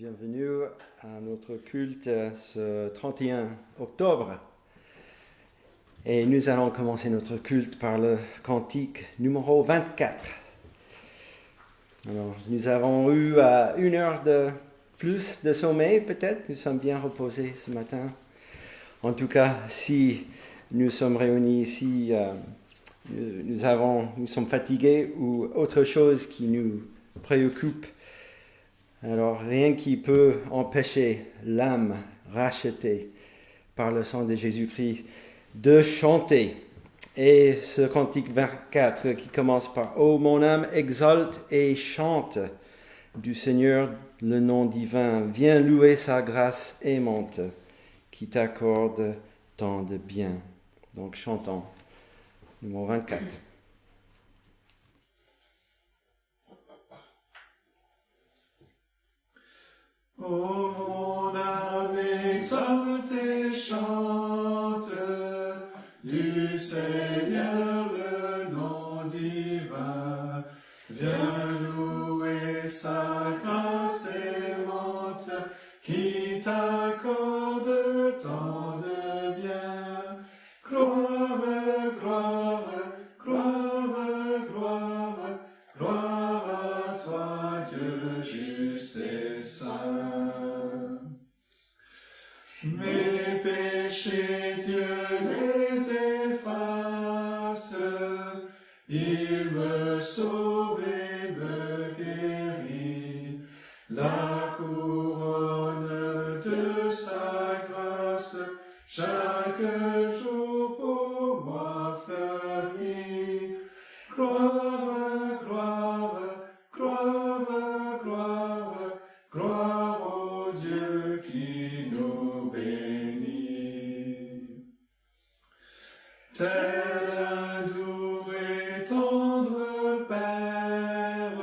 Bienvenue à notre culte ce 31 octobre. Et nous allons commencer notre culte par le cantique numéro 24. Alors, nous avons eu 1 heure de plus de sommeil, peut-être. Nous sommes bien reposés ce matin. En tout cas, si nous sommes réunis ici, nous sommes fatigués ou autre chose qui nous préoccupe. Alors, rien qui peut empêcher l'âme rachetée par le sang de Jésus-Christ de chanter. Et ce cantique 24 qui commence par « Ô mon âme, exalte et chante du Seigneur le nom divin. Viens louer sa grâce aimante qui t'accorde tant de bien. » Donc, chantons. Numéro 24. Ô mon âme, exalte et chante du Seigneur le nom divin. Viens louer sa grâce aimante qui t'accorde tant de bien. Gloire, gloire, gloire, gloire, gloire à toi, Dieu juste et saint. Mes péchés, Dieu les efface, il me sauve et me guérit. La couronne de sa grâce, chaque jour pour moi fleurit. Gloire, gloire, gloire, gloire, gloire au Dieu qui nous bénit. Tel un doux et tendre Père,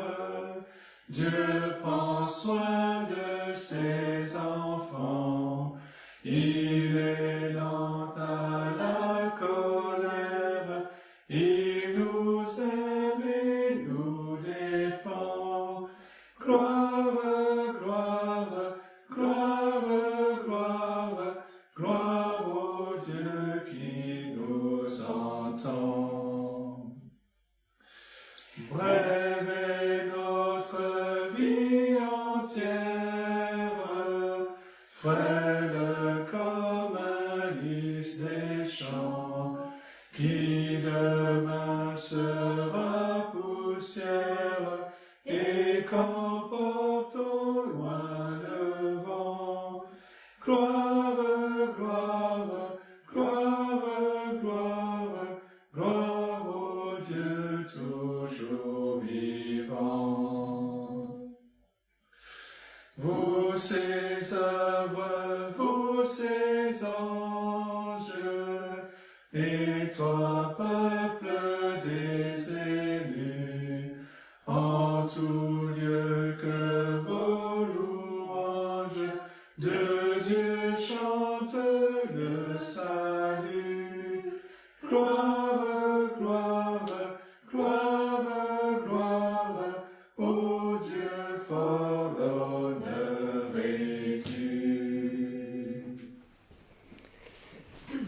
Dieu prend soin de ses enfants. Il est lent à la colère, il nous aime et nous défend. Gloire, gloire, gloire, gloire, gloire au Dieu qui nous entend. Brève est notre vie entière, frêle comme un lys des champs, qui demain sera poussière et qu'emporte au loin le vent. Gloire, gloire, gloire, gloire, gloire au Dieu toujours vivant. Vous ses œuvres, vous ses anges, et toi, peuple des élus, en tout lieu que vos louanges de Dieu chantent le salut. Gloire, gloire, gloire, gloire, ô Dieu fort, l'honneur est dû.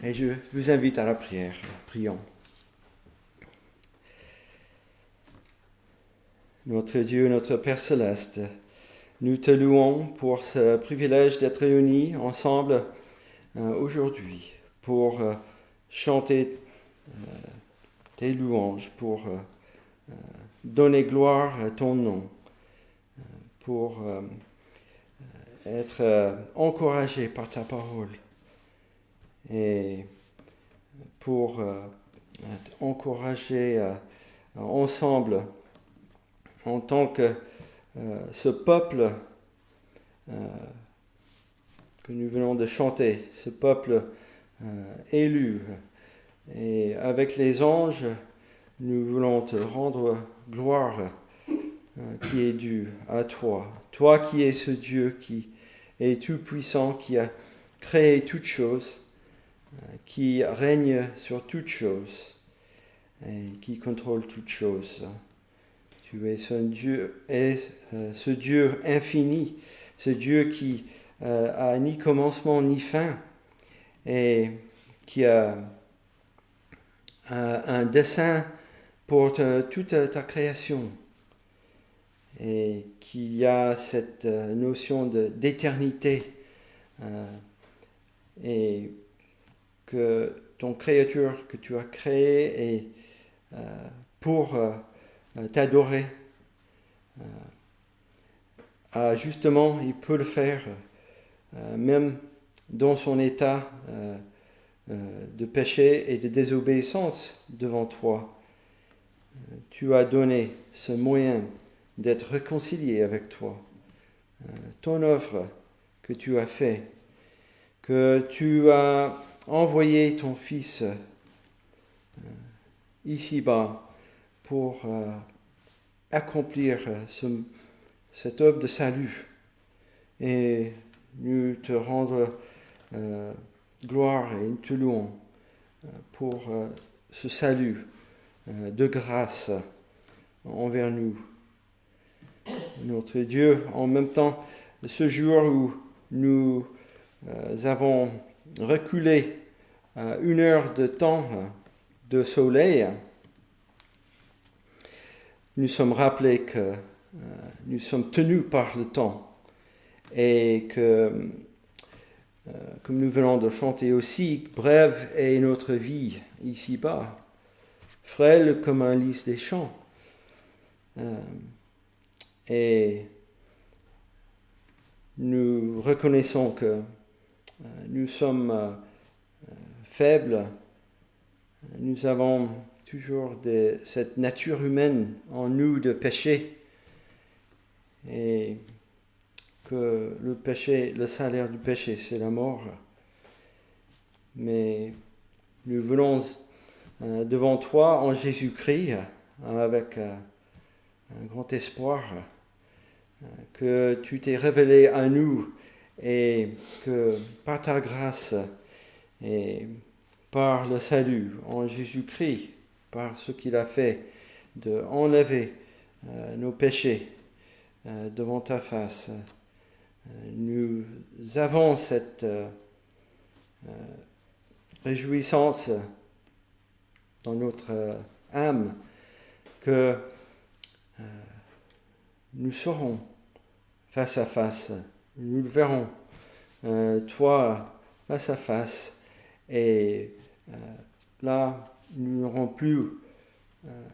Et je vous invite à la prière. Prions. Notre Dieu, notre Père céleste, nous te louons pour ce privilège d'être réunis ensemble aujourd'hui pour chanter tes louanges, pour donner gloire à ton nom, pour être encouragé par ta parole et pour être encouragé ensemble en tant que ce peuple que nous venons de chanter, ce peuple élu. Et avec les anges, nous voulons te rendre gloire qui est due à toi. Toi qui es ce Dieu qui est tout-puissant, qui a créé toutes choses, qui règne sur toutes choses et qui contrôle toutes choses. Tu es ce Dieu infini, ce Dieu qui a ni commencement ni fin et qui a un dessein pour toute ta création et qu'il y a cette notion d'éternité et que ton créature que tu as créée est pour t'adorer. Justement, il peut le faire même dans son état de péché et de désobéissance devant toi. Tu as donné ce moyen d'être réconcilié avec toi. Ton œuvre que tu as fait, que tu as envoyé ton Fils ici-bas pour accomplir cette œuvre de salut et nous te rendre gloire et nous te louons pour ce salut de grâce envers nous. Notre Dieu, en même temps, ce jour où nous avons reculé 1 heure de temps de soleil, nous sommes rappelés que nous sommes tenus par le temps et que, comme nous venons de chanter aussi, brève est notre vie ici-bas, frêle comme un lys des champs. Et nous reconnaissons que nous sommes faibles, nous avons toujours cette nature humaine en nous de péché et que le péché, le salaire du péché, c'est la mort. Mais nous venons devant toi en Jésus-Christ avec un grand espoir que tu t'es révélé à nous et que par ta grâce et par le salut en Jésus-Christ, par ce qu'il a fait de enlever nos péchés devant ta face, nous avons cette réjouissance dans notre âme que nous serons face à face, nous le verrons, toi face à face, et là nous n'aurons plus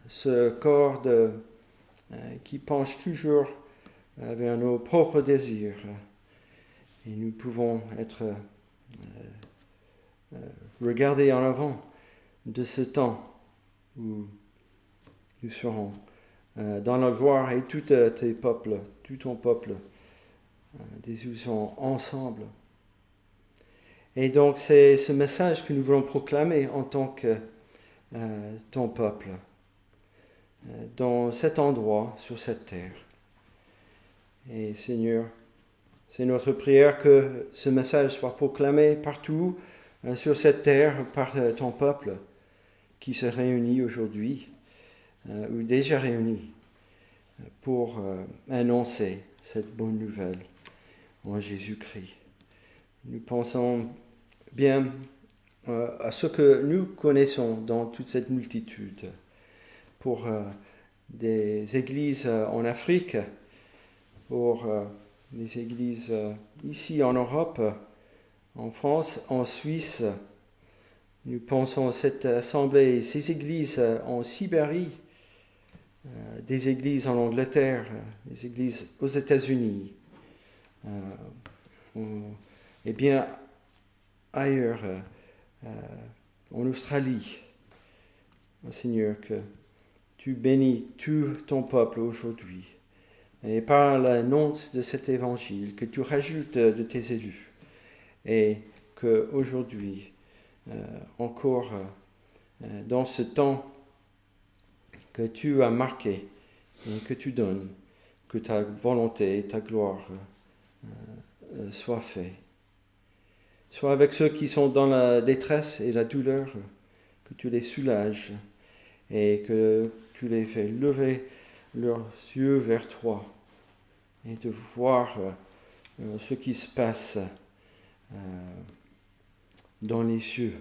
ce corps qui penche toujours vers nos propres désirs, et nous pouvons être regardés en avant de ce temps où nous serons dans la gloire et tout ton peuple, disons ensemble. Et donc c'est ce message que nous voulons proclamer en tant que ton peuple, dans cet endroit, sur cette terre. Et Seigneur, c'est notre prière que ce message soit proclamé partout sur cette terre par ton peuple qui se réunit aujourd'hui, ou déjà réunis, pour annoncer cette bonne nouvelle en Jésus-Christ. Nous pensons bien à ce que nous connaissons dans toute cette multitude, pour des églises en Afrique, pour des églises ici en Europe, en France, en Suisse. Nous pensons à cette assemblée, ces églises en Sibérie, des églises en Angleterre, des églises aux États-Unis, et bien ailleurs, en Australie. Seigneur, que tu bénis tout ton peuple aujourd'hui, et par l'annonce de cet évangile, que tu rajoutes de tes élus, et qu'aujourd'hui, encore dans ce temps que tu as marqué et que tu donnes, que ta volonté et ta gloire soient faits. Sois avec ceux qui sont dans la détresse et la douleur, que tu les soulages et que tu les fais lever leurs yeux vers toi et de voir ce qui se passe dans les cieux.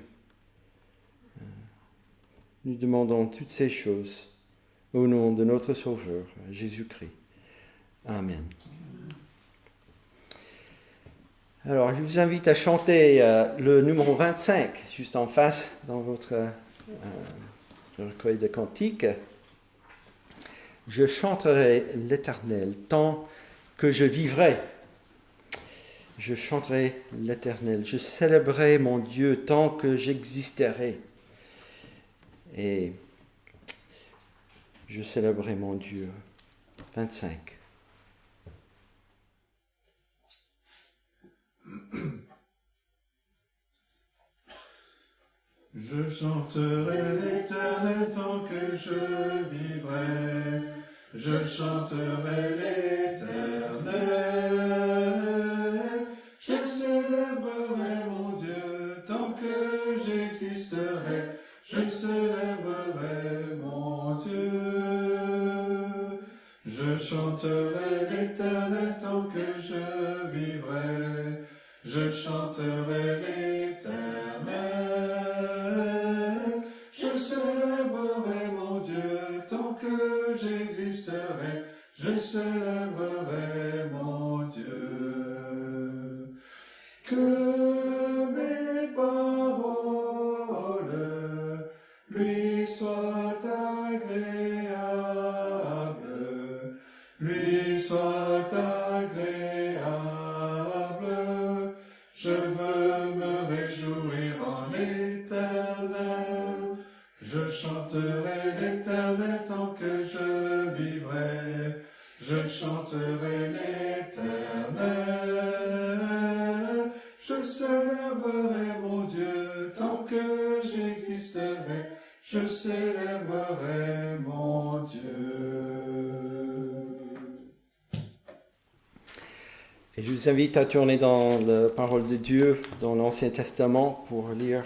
Nous demandons toutes ces choses au nom de notre Sauveur, Jésus-Christ. Amen. Alors, je vous invite à chanter le numéro 25, juste en face, dans votre recueil de cantiques. Je chanterai l'Éternel tant que je vivrai. Je chanterai l'Éternel. Je célébrerai mon Dieu tant que j'existerai. Et je célébrerai mon Dieu. 25. Je chanterai l'Éternel tant que je vivrai. Je chanterai l'Éternel. Je célébrerai mon Dieu tant que j'existerai. Je célébrerai mon Dieu. Je chanterai l'Éternel tant que je vivrai. Je chanterai l'Éternel. Je célébrerai mon Dieu tant que j'existerai. Je célébrerai mon Dieu. Que mes paroles lui soient agréables. Lui soient agréables. Je veux me réjouir en l'Éternel. Je chanterai l'Éternel tant que je vivrai. Je chanterai l'Éternel. Je célébrerai mon Dieu tant que j'existerai. Je célébrerai mon Dieu. Et je vous invite à tourner dans la parole de Dieu, dans l'Ancien Testament, pour lire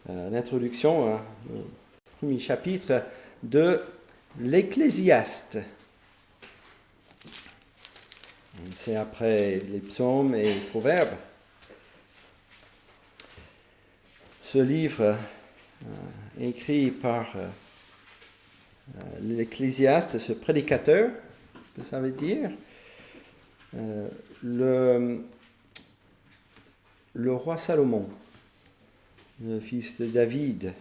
l'introduction, le premier chapitre de l'Ecclésiaste. C'est après les psaumes et les proverbes. Ce livre, écrit par l'Ecclésiaste, ce prédicateur, que ça veut dire, le roi Salomon, le fils de David.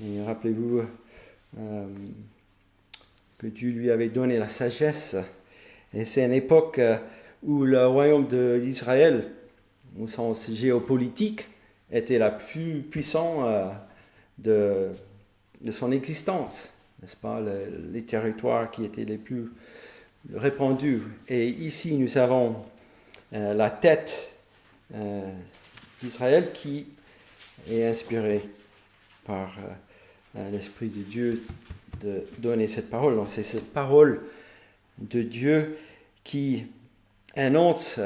Et rappelez-vous que Dieu lui avait donné la sagesse. Et c'est une époque où le royaume d'Israël, au sens géopolitique, était la plus puissante de son existence, n'est-ce pas, les territoires qui étaient les plus répandus. Et ici, nous avons la tête d'Israël qui est inspirée par l'Esprit de Dieu de donner cette parole. Donc, c'est cette parole de Dieu qui annonce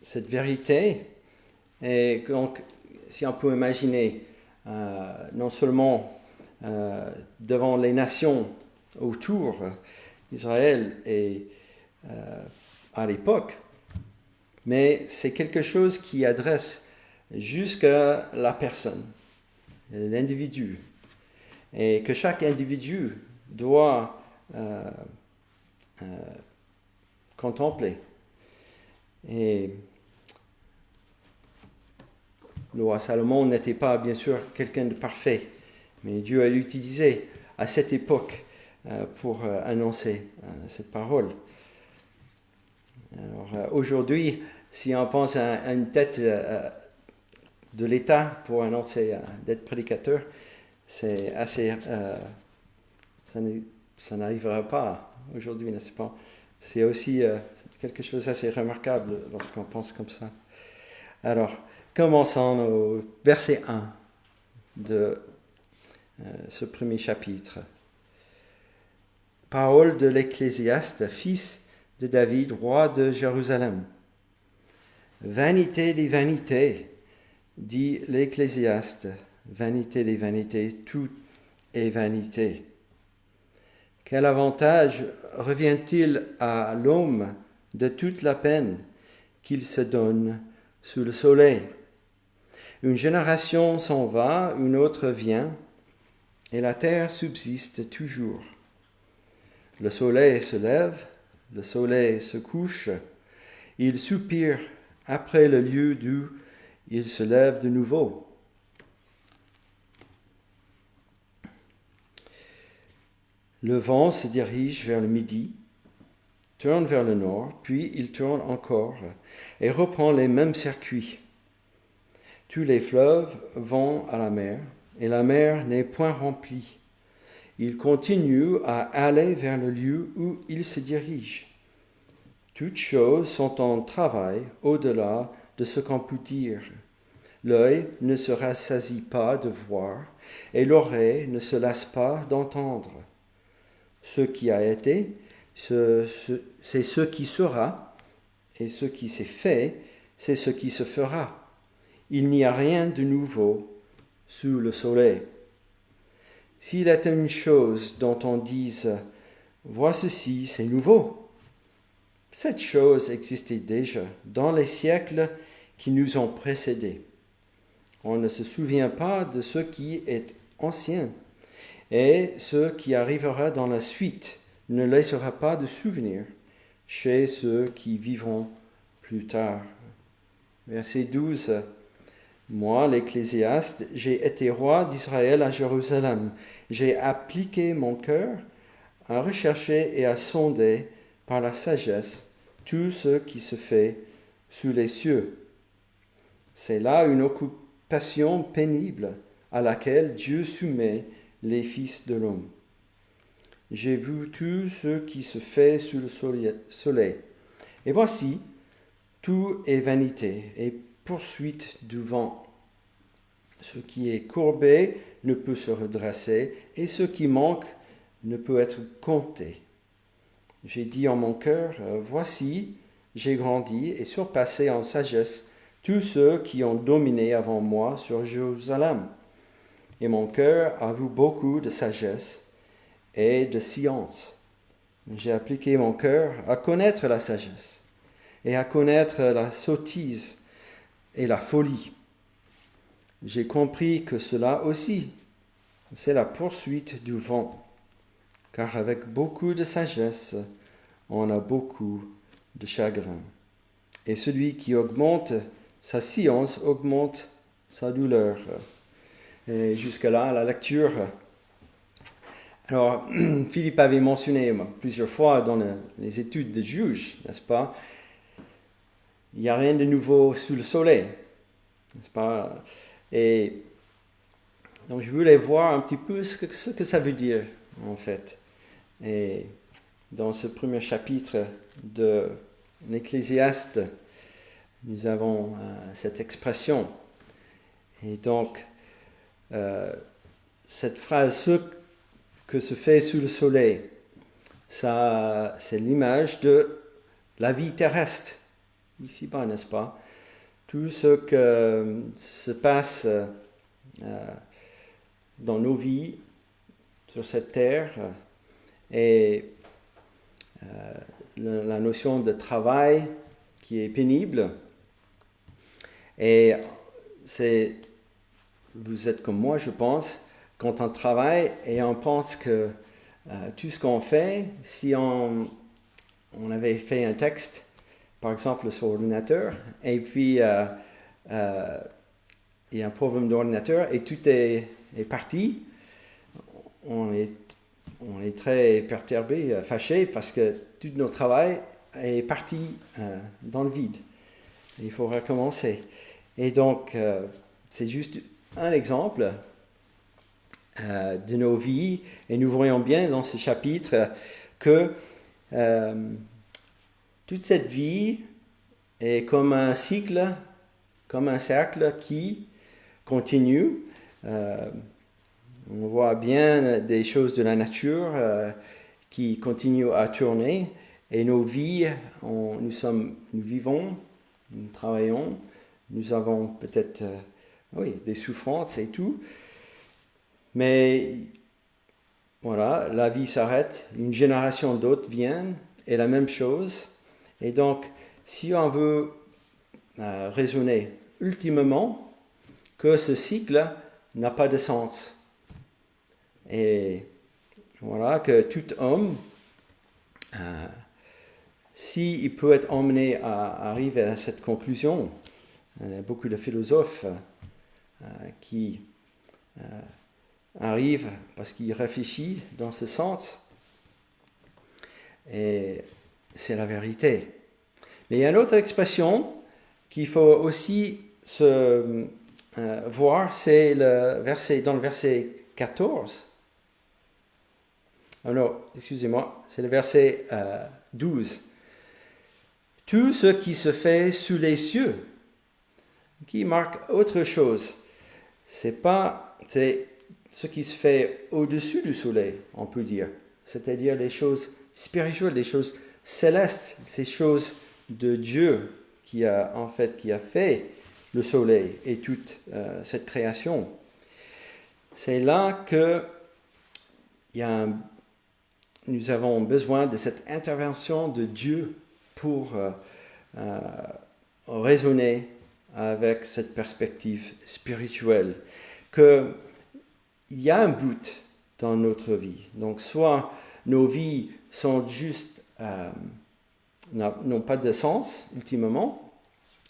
cette vérité. Et donc, si on peut imaginer, non seulement devant les nations autour d'Israël et à l'époque, mais c'est quelque chose qui adresse jusqu'à la personne, l'individu, et que chaque individu doit contempler. Et le roi Salomon n'était pas, bien sûr, quelqu'un de parfait, mais Dieu a l'utilisé à cette époque pour annoncer cette parole. Alors, aujourd'hui, si on pense à une tête de l'État pour annoncer d'être prédicateur, c'est assez... ça n'arrivera pas aujourd'hui, n'est-ce pas? C'est aussi quelque chose d'assez remarquable lorsqu'on pense comme ça. Alors, commençons au verset 1 de ce premier chapitre. Parole de l'Ecclésiaste, fils de David, roi de Jérusalem. Vanité des vanités, dit l'Ecclésiaste, vanité des vanités, tout est vanité. Quel avantage revient-il à l'homme de toute la peine qu'il se donne sous le soleil? Une génération s'en va, une autre vient, et la terre subsiste toujours. Le soleil se lève, le soleil se couche, il soupire après le lieu d'où il se lève de nouveau. Le vent se dirige vers le midi, tourne vers le nord, puis il tourne encore et reprend les mêmes circuits. Tous les fleuves vont à la mer, et la mer n'est point remplie. Il continue à aller vers le lieu où il se dirige. Toutes choses sont en travail au-delà de ce qu'on peut dire. L'œil ne se rassasie pas de voir, et l'oreille ne se lasse pas d'entendre. Ce qui a été, c'est ce qui sera, et ce qui s'est fait, c'est ce qui se fera. Il n'y a rien de nouveau sous le soleil. S'il est une chose dont on dise « Vois ceci, c'est nouveau », cette chose existait déjà dans les siècles qui nous ont précédés. On ne se souvient pas de ce qui est ancien, et ce qui arrivera dans la suite ne laissera pas de souvenir chez ceux qui vivront plus tard. Verset 12. Moi, l'Ecclésiaste, j'ai été roi d'Israël à Jérusalem. J'ai appliqué mon cœur à rechercher et à sonder par la sagesse tout ce qui se fait sous les cieux. C'est là une occupation pénible à laquelle Dieu soumet les fils de l'homme. J'ai vu tout ce qui se fait sous le soleil. Et voici, tout est vanité et poursuite du vent. Ce qui est courbé ne peut se redresser, et ce qui manque ne peut être compté. J'ai dit en mon cœur, voici, j'ai grandi et surpassé en sagesse tous ceux qui ont dominé avant moi sur Jérusalem. Et mon cœur a vu beaucoup de sagesse et de science. J'ai appliqué mon cœur à connaître la sagesse et à connaître la sottise et la folie. J'ai compris que cela aussi, c'est la poursuite du vent, car avec beaucoup de sagesse, on a beaucoup de chagrin. Et celui qui augmente sa science augmente sa douleur. Et jusque-là, la lecture. Alors, Philippe avait mentionné plusieurs fois dans les études de juges, n'est-ce pas? Il n'y a rien de nouveau sous le soleil, n'est-ce pas? Et donc, je voulais voir un petit peu ce que ça veut dire, en fait. Et dans ce premier chapitre de l'Ecclésiaste, nous avons cette expression. Et donc, cette phrase, ce que se fait sous le soleil, ça, c'est l'image de la vie terrestre, ici-bas, n'est-ce pas? Tout ce que se passe dans nos vies sur cette terre et la notion de travail qui est pénible. Et vous êtes comme moi, je pense, quand on travaille et on pense que tout ce qu'on fait, si on avait fait un texte, par exemple sur l'ordinateur, et puis il y a un problème d'ordinateur et tout est parti, on est très perturbé, fâché, parce que tout notre travail est parti dans le vide. Il faut recommencer. Et donc, c'est juste un exemple de nos vies, et nous voyons bien dans ce chapitre que toute cette vie est comme un cycle, comme un cercle qui continue. On voit bien des choses de la nature qui continuent à tourner, et nos vies, nous vivons, nous travaillons, nous avons peut-être des souffrances et tout, mais voilà, la vie s'arrête, une génération d'autres viennent, et la même chose. Et donc, si on veut raisonner ultimement que ce cycle n'a pas de sens, et voilà, que tout homme, s'il peut être emmené à arriver à cette conclusion, beaucoup de philosophes qui arrivent parce qu'ils réfléchissent dans ce sens, et c'est la vérité. Mais il y a une autre expression qu'il faut aussi voir, c'est dans le verset 14. Oh non, excusez-moi, c'est le verset 12. Tout ce qui se fait sous les cieux, qui marque autre chose. C'est ce qui se fait au-dessus du soleil, on peut dire. C'est-à-dire les choses spirituelles, les choses célestes, ces choses de Dieu qui a fait le soleil et toute cette création. C'est là que nous avons besoin de cette intervention de Dieu pour raisonner avec cette perspective spirituelle, qu'il y a un but dans notre vie. Donc, soit nos vies sont juste, n'ont pas de sens, ultimement,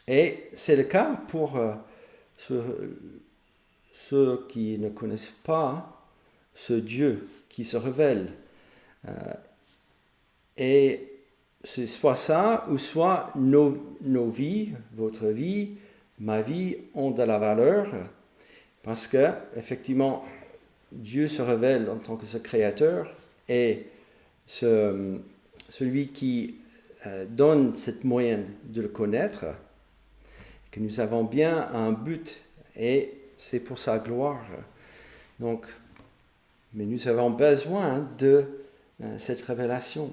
et c'est le cas pour ceux qui ne connaissent pas ce Dieu qui se révèle. Et c'est soit ça, ou soit nos vies, votre vie, ma vie, ont de la valeur, parce que, effectivement, Dieu se révèle en tant que ce créateur, et celui qui donne cette moyenne de le connaître, que nous avons bien un but, et c'est pour sa gloire. Donc, mais nous avons besoin de cette révélation.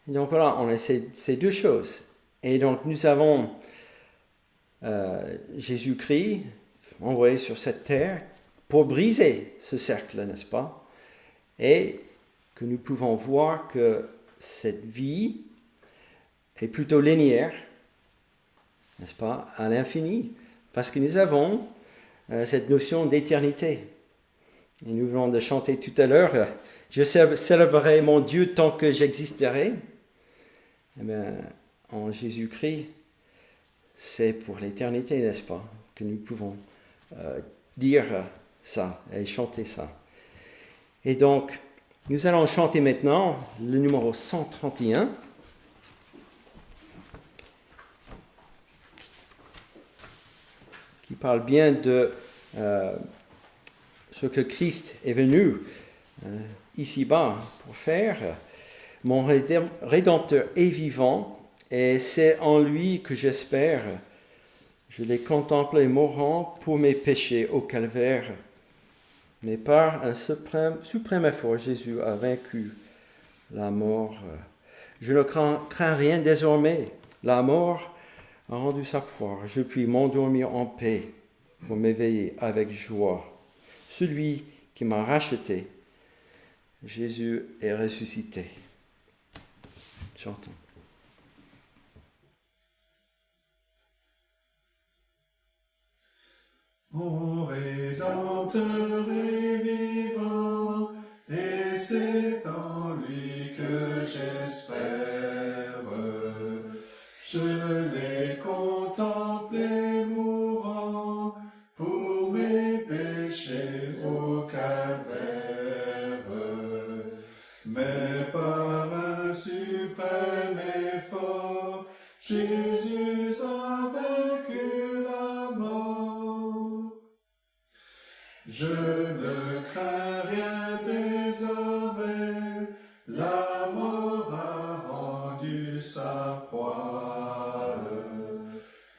Et donc voilà, on a ces deux choses. Et donc nous avons Jésus-Christ envoyé sur cette terre pour briser ce cercle, n'est-ce pas? Et que nous pouvons voir que cette vie est plutôt linéaire, n'est-ce pas, à l'infini, parce que nous avons cette notion d'éternité. Et nous venons de chanter tout à l'heure, je célébrerai mon Dieu tant que j'existerai. Eh bien, en Jésus-Christ, c'est pour l'éternité, n'est-ce pas, que nous pouvons dire ça et chanter ça. Et donc, nous allons chanter maintenant le numéro 131. Qui parle bien de ce que Christ est venu ici-bas pour faire. Mon Rédempteur est vivant et c'est en lui que j'espère. Je l'ai contemplé mourant pour mes péchés au calvaire. Mais par un suprême effort, Jésus a vaincu la mort. Je ne crains rien désormais. La mort a rendu sa proie. Je puis m'endormir en paix pour m'éveiller avec joie. Celui qui m'a racheté, Jésus est ressuscité. Chantons. Mon Rédempteur est vivant, et c'est en lui que j'espère. Je l'ai contemplé mourant pour mes péchés au calvaire. Mais par un suprême effort, Jésus a vaincu la mort. Je ne crains rien désormais, la mort a rendu sa proie.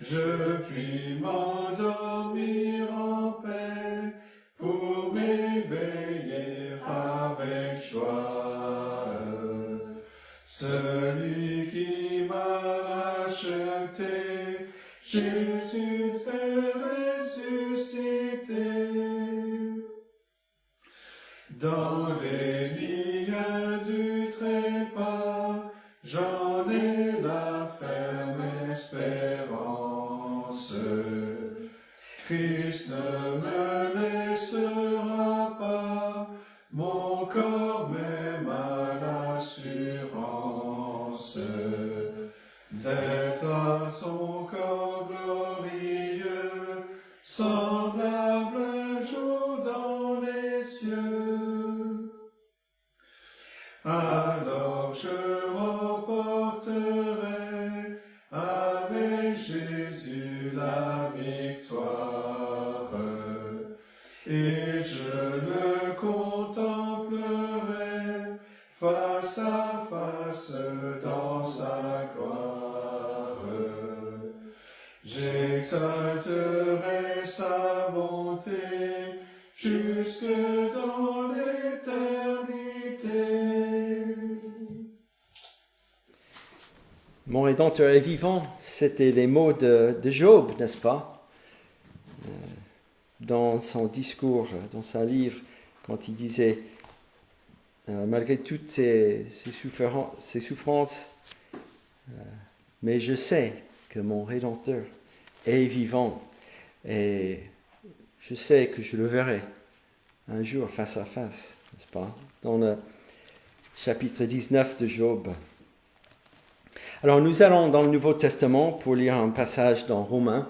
Je puis m'endormir en paix pour m'éveiller avec joie. Celui qui m'a racheté, Jésus fait ressusciter. Dans les liens du trépas, j'en ai la ferme espérance. Christ ne me laissera pas, mon corps même a l'assurance d'être à son corps glorieux, semblable un jour dans les cieux. Alors je remporterai avec Jésus la victoire, et je le contemplerai face à face dans sa gloire. J'exalterai sa bonté jusque dans l'éternité. Mon Rédempteur est vivant, c'était les mots de Job, n'est-ce pas? Dans son discours, dans son livre, quand il disait, malgré toutes ces souffrances, mais je sais que mon Rédempteur est vivant et je sais que je le verrai un jour face à face, n'est-ce pas? Dans le chapitre 19 de Job. Alors nous allons dans le Nouveau Testament pour lire un passage dans Romains.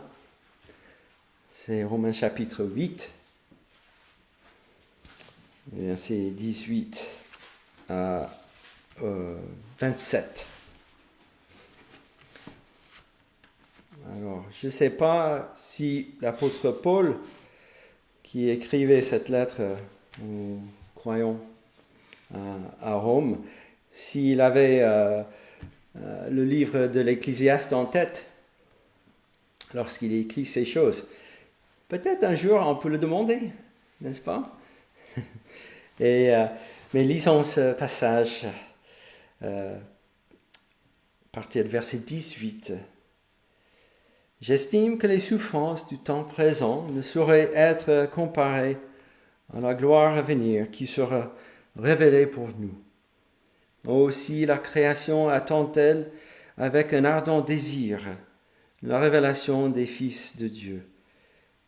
C'est Romains chapitre 8, versets 18 à 27. Alors, je ne sais pas si l'apôtre Paul, qui écrivait cette lettre aux croyants à Rome, s'il avait le livre de l'Ecclésiaste en tête lorsqu'il écrit ces choses. Peut-être un jour on peut le demander, n'est-ce pas? Mais lisons ce passage à partir du verset 18. J'estime que les souffrances du temps présent ne sauraient être comparées à la gloire à venir qui sera révélée pour nous. Aussi la création attend-elle avec un ardent désir la révélation des fils de Dieu,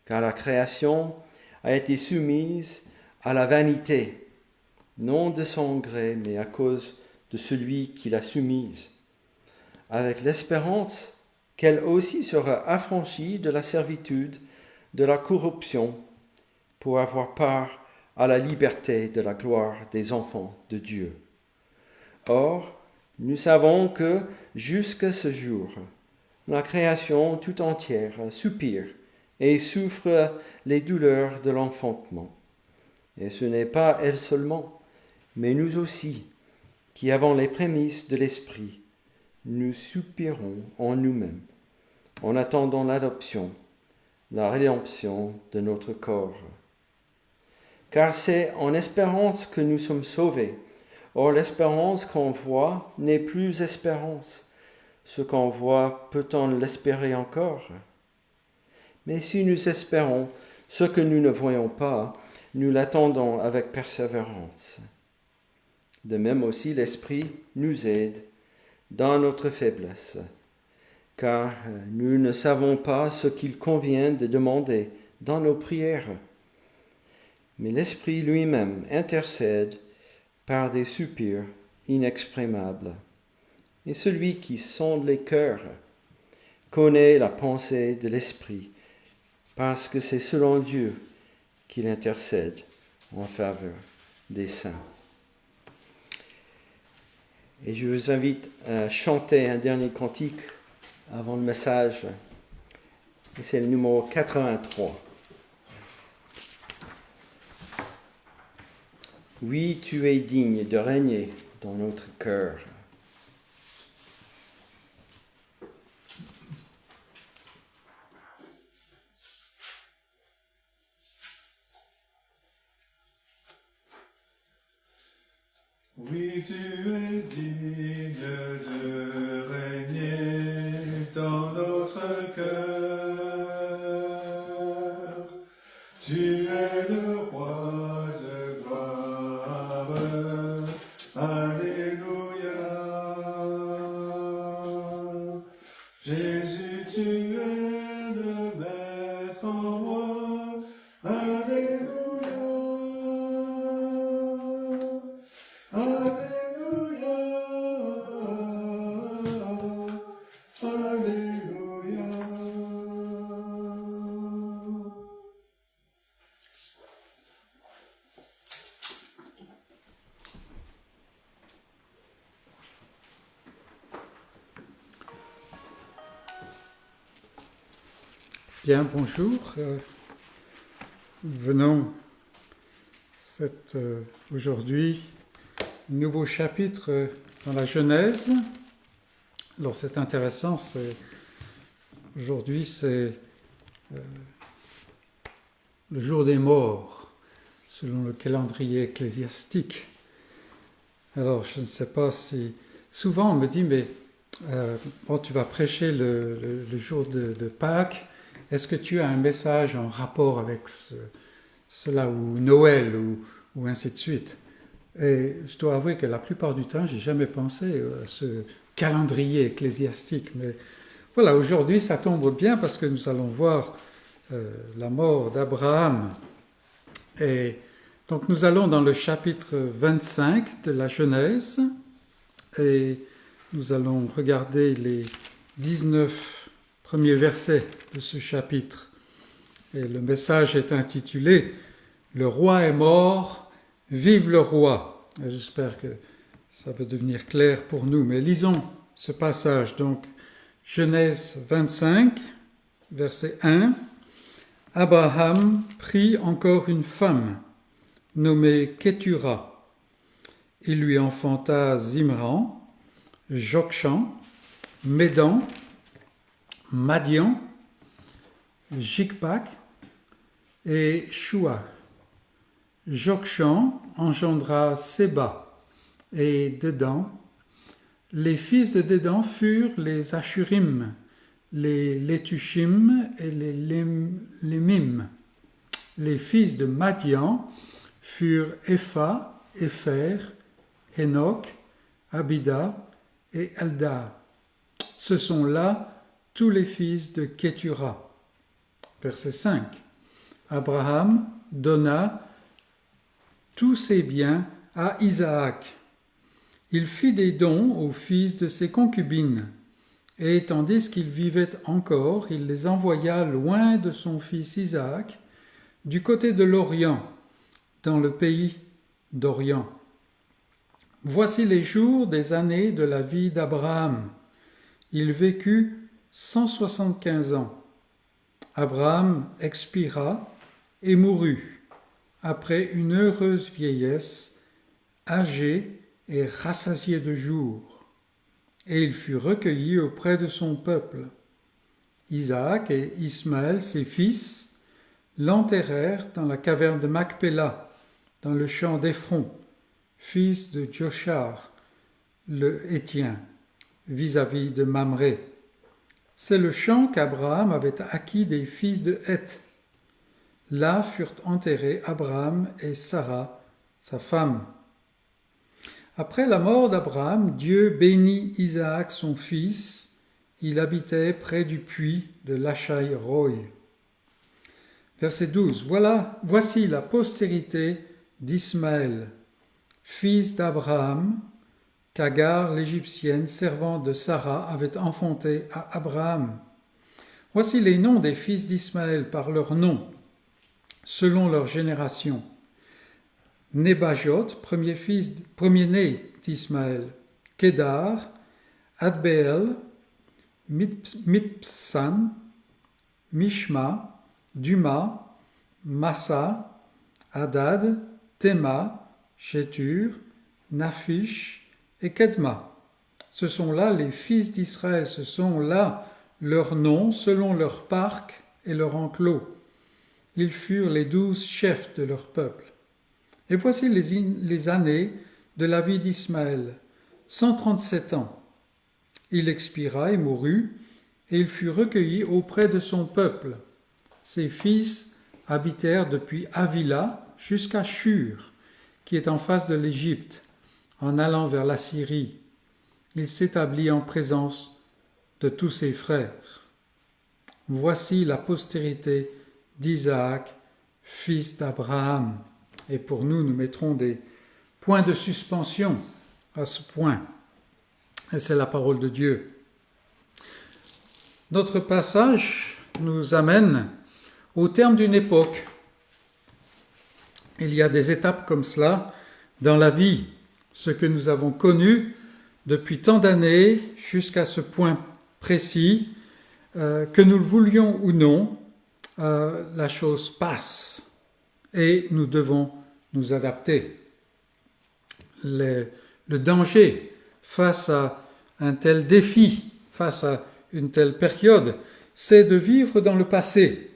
car la création a été soumise à la vanité, non de son gré, mais à cause de celui qui l'a soumise, avec l'espérance qu'elle aussi sera affranchie de la servitude, de la corruption, pour avoir part à la liberté de la gloire des enfants de Dieu. Or, nous savons que, jusqu'à ce jour, la création tout entière soupire et souffre les douleurs de l'enfantement. Et ce n'est pas elle seulement, mais nous aussi, qui avons les prémices de l'Esprit, nous soupirons en nous-mêmes, en attendant l'adoption, la rédemption de notre corps. Car c'est en espérance que nous sommes sauvés. Or, l'espérance qu'on voit n'est plus espérance. Ce qu'on voit, peut-on l'espérer encore? Mais si nous espérons ce que nous ne voyons pas, nous l'attendons avec persévérance. De même aussi, l'Esprit nous aide dans notre faiblesse, car nous ne savons pas ce qu'il convient de demander dans nos prières. Mais l'Esprit lui-même intercède par des soupirs inexprimables. Et celui qui sonde les cœurs connaît la pensée de l'Esprit, parce que c'est selon Dieu qu'il intercède en faveur des saints. Et je vous invite à chanter un dernier cantique avant le message. Et c'est le numéro 83. Oui, tu es digne de régner dans notre cœur. Oui, tu es digne de régner dans notre cœur. Tu es le roi de gloire. es le maître en moi. Alléluia. Alléluia. Alléluia. Bien, bonjour. Nous venons aujourd'hui un nouveau chapitre dans la Genèse. Alors c'est intéressant, aujourd'hui c'est le jour des morts, selon le calendrier ecclésiastique. Alors je ne sais pas si... Souvent on me dit, mais tu vas prêcher le jour de Pâques, est-ce que tu as un message en rapport avec cela, ou Noël, ou ainsi de suite? Et je dois avouer que la plupart du temps, j'ai jamais pensé à ce calendrier ecclésiastique. Mais voilà, aujourd'hui, ça tombe bien parce que nous allons voir la mort d'Abraham. Et donc, nous allons dans le chapitre 25 de la Genèse et nous allons regarder les 19 premiers versets de ce chapitre. Et le message est intitulé « Le roi est mort, vive le roi ». J'espère que ça va devenir clair pour nous. Mais lisons ce passage. Donc, Genèse 25, verset 1. « Abraham prit encore une femme, nommée Kétura. Il lui enfanta Zimran, Jokshan, Médan, Madian, Jikpak et Shua. Jokshan engendra Séba et Dedan. Les fils de Dedan furent les Ashurim, les Letushim et les Lémim. Les fils de Madian furent Epha, Épher, Hénoc, Abida et Elda. Ce sont là tous les fils de Kétura. Verset 5. Abraham donna tous ses biens à Isaac. Il fit des dons aux fils de ses concubines, et tandis qu'il vivait encore, il les envoya loin de son fils Isaac, du côté de l'Orient, dans le pays d'Orient. Voici les jours des années de la vie d'Abraham. Il vécut 175 ans. Abraham expira et mourut, après une heureuse vieillesse, âgé et rassasié de jours. Et il fut recueilli auprès de son peuple. Isaac et Ismaël, ses fils, l'enterrèrent dans la caverne de Macpéla, dans le champ d'Éphron, fils de Joshar, le Hétien, vis-à-vis de Mamré. C'est le champ qu'Abraham avait acquis des fils de Heth. Là furent enterrés Abraham et Sarah, sa femme. Après la mort d'Abraham, Dieu bénit Isaac son fils. Il habitait près du puits de Lachai-Roï. Verset 12. Voici la postérité d'Ismaël, fils d'Abraham, qu'Agar l'Égyptienne, servante de Sarah, avait enfanté à Abraham. Voici les noms des fils d'Ismaël par leurs noms, selon leur génération. Nebajot, premier-né d'Ismaël, Kédar, Adbeel, Mipsan, Mishma, Duma, Massa, Hadad, Théma, Jétur, Naphish et Kedma. Ce sont là les fils d'Israël, ce sont là leurs noms selon leur parc et leur enclos. Ils furent les 12 chefs de leur peuple. Et voici les années de la vie d'Ismaël, 137 ans. Il expira et mourut, et il fut recueilli auprès de son peuple. Ses fils habitèrent depuis Havila jusqu'à Shur, qui est en face de l'Égypte, en allant vers la Syrie. Il s'établit en présence de tous ses frères. voici la postérité d'Isaac, fils d'Abraham. Et pour nous, nous mettrons des points de suspension à ce point. Et c'est la parole de Dieu. Notre passage nous amène au terme d'une époque. Il y a des étapes comme cela dans la vie, ce que nous avons connu depuis tant d'années jusqu'à ce point précis, que nous le voulions ou non, la chose passe et nous devons nous adapter. Le danger face à un tel défi, face à une telle période, c'est de vivre dans le passé,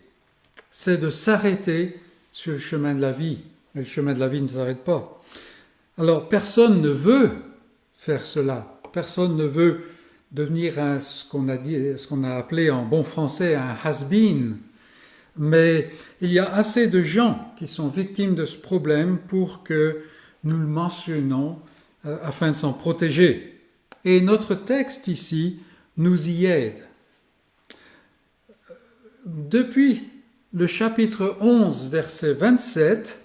c'est de s'arrêter sur le chemin de la vie. Mais le chemin de la vie ne s'arrête pas. Alors personne ne veut faire cela, personne ne veut devenir ce qu'on a appelé en bon français un has-been. Mais il y a assez de gens qui sont victimes de ce problème pour que nous le mentionnons afin de s'en protéger. Et notre texte ici nous y aide. Depuis le chapitre 11, verset 27,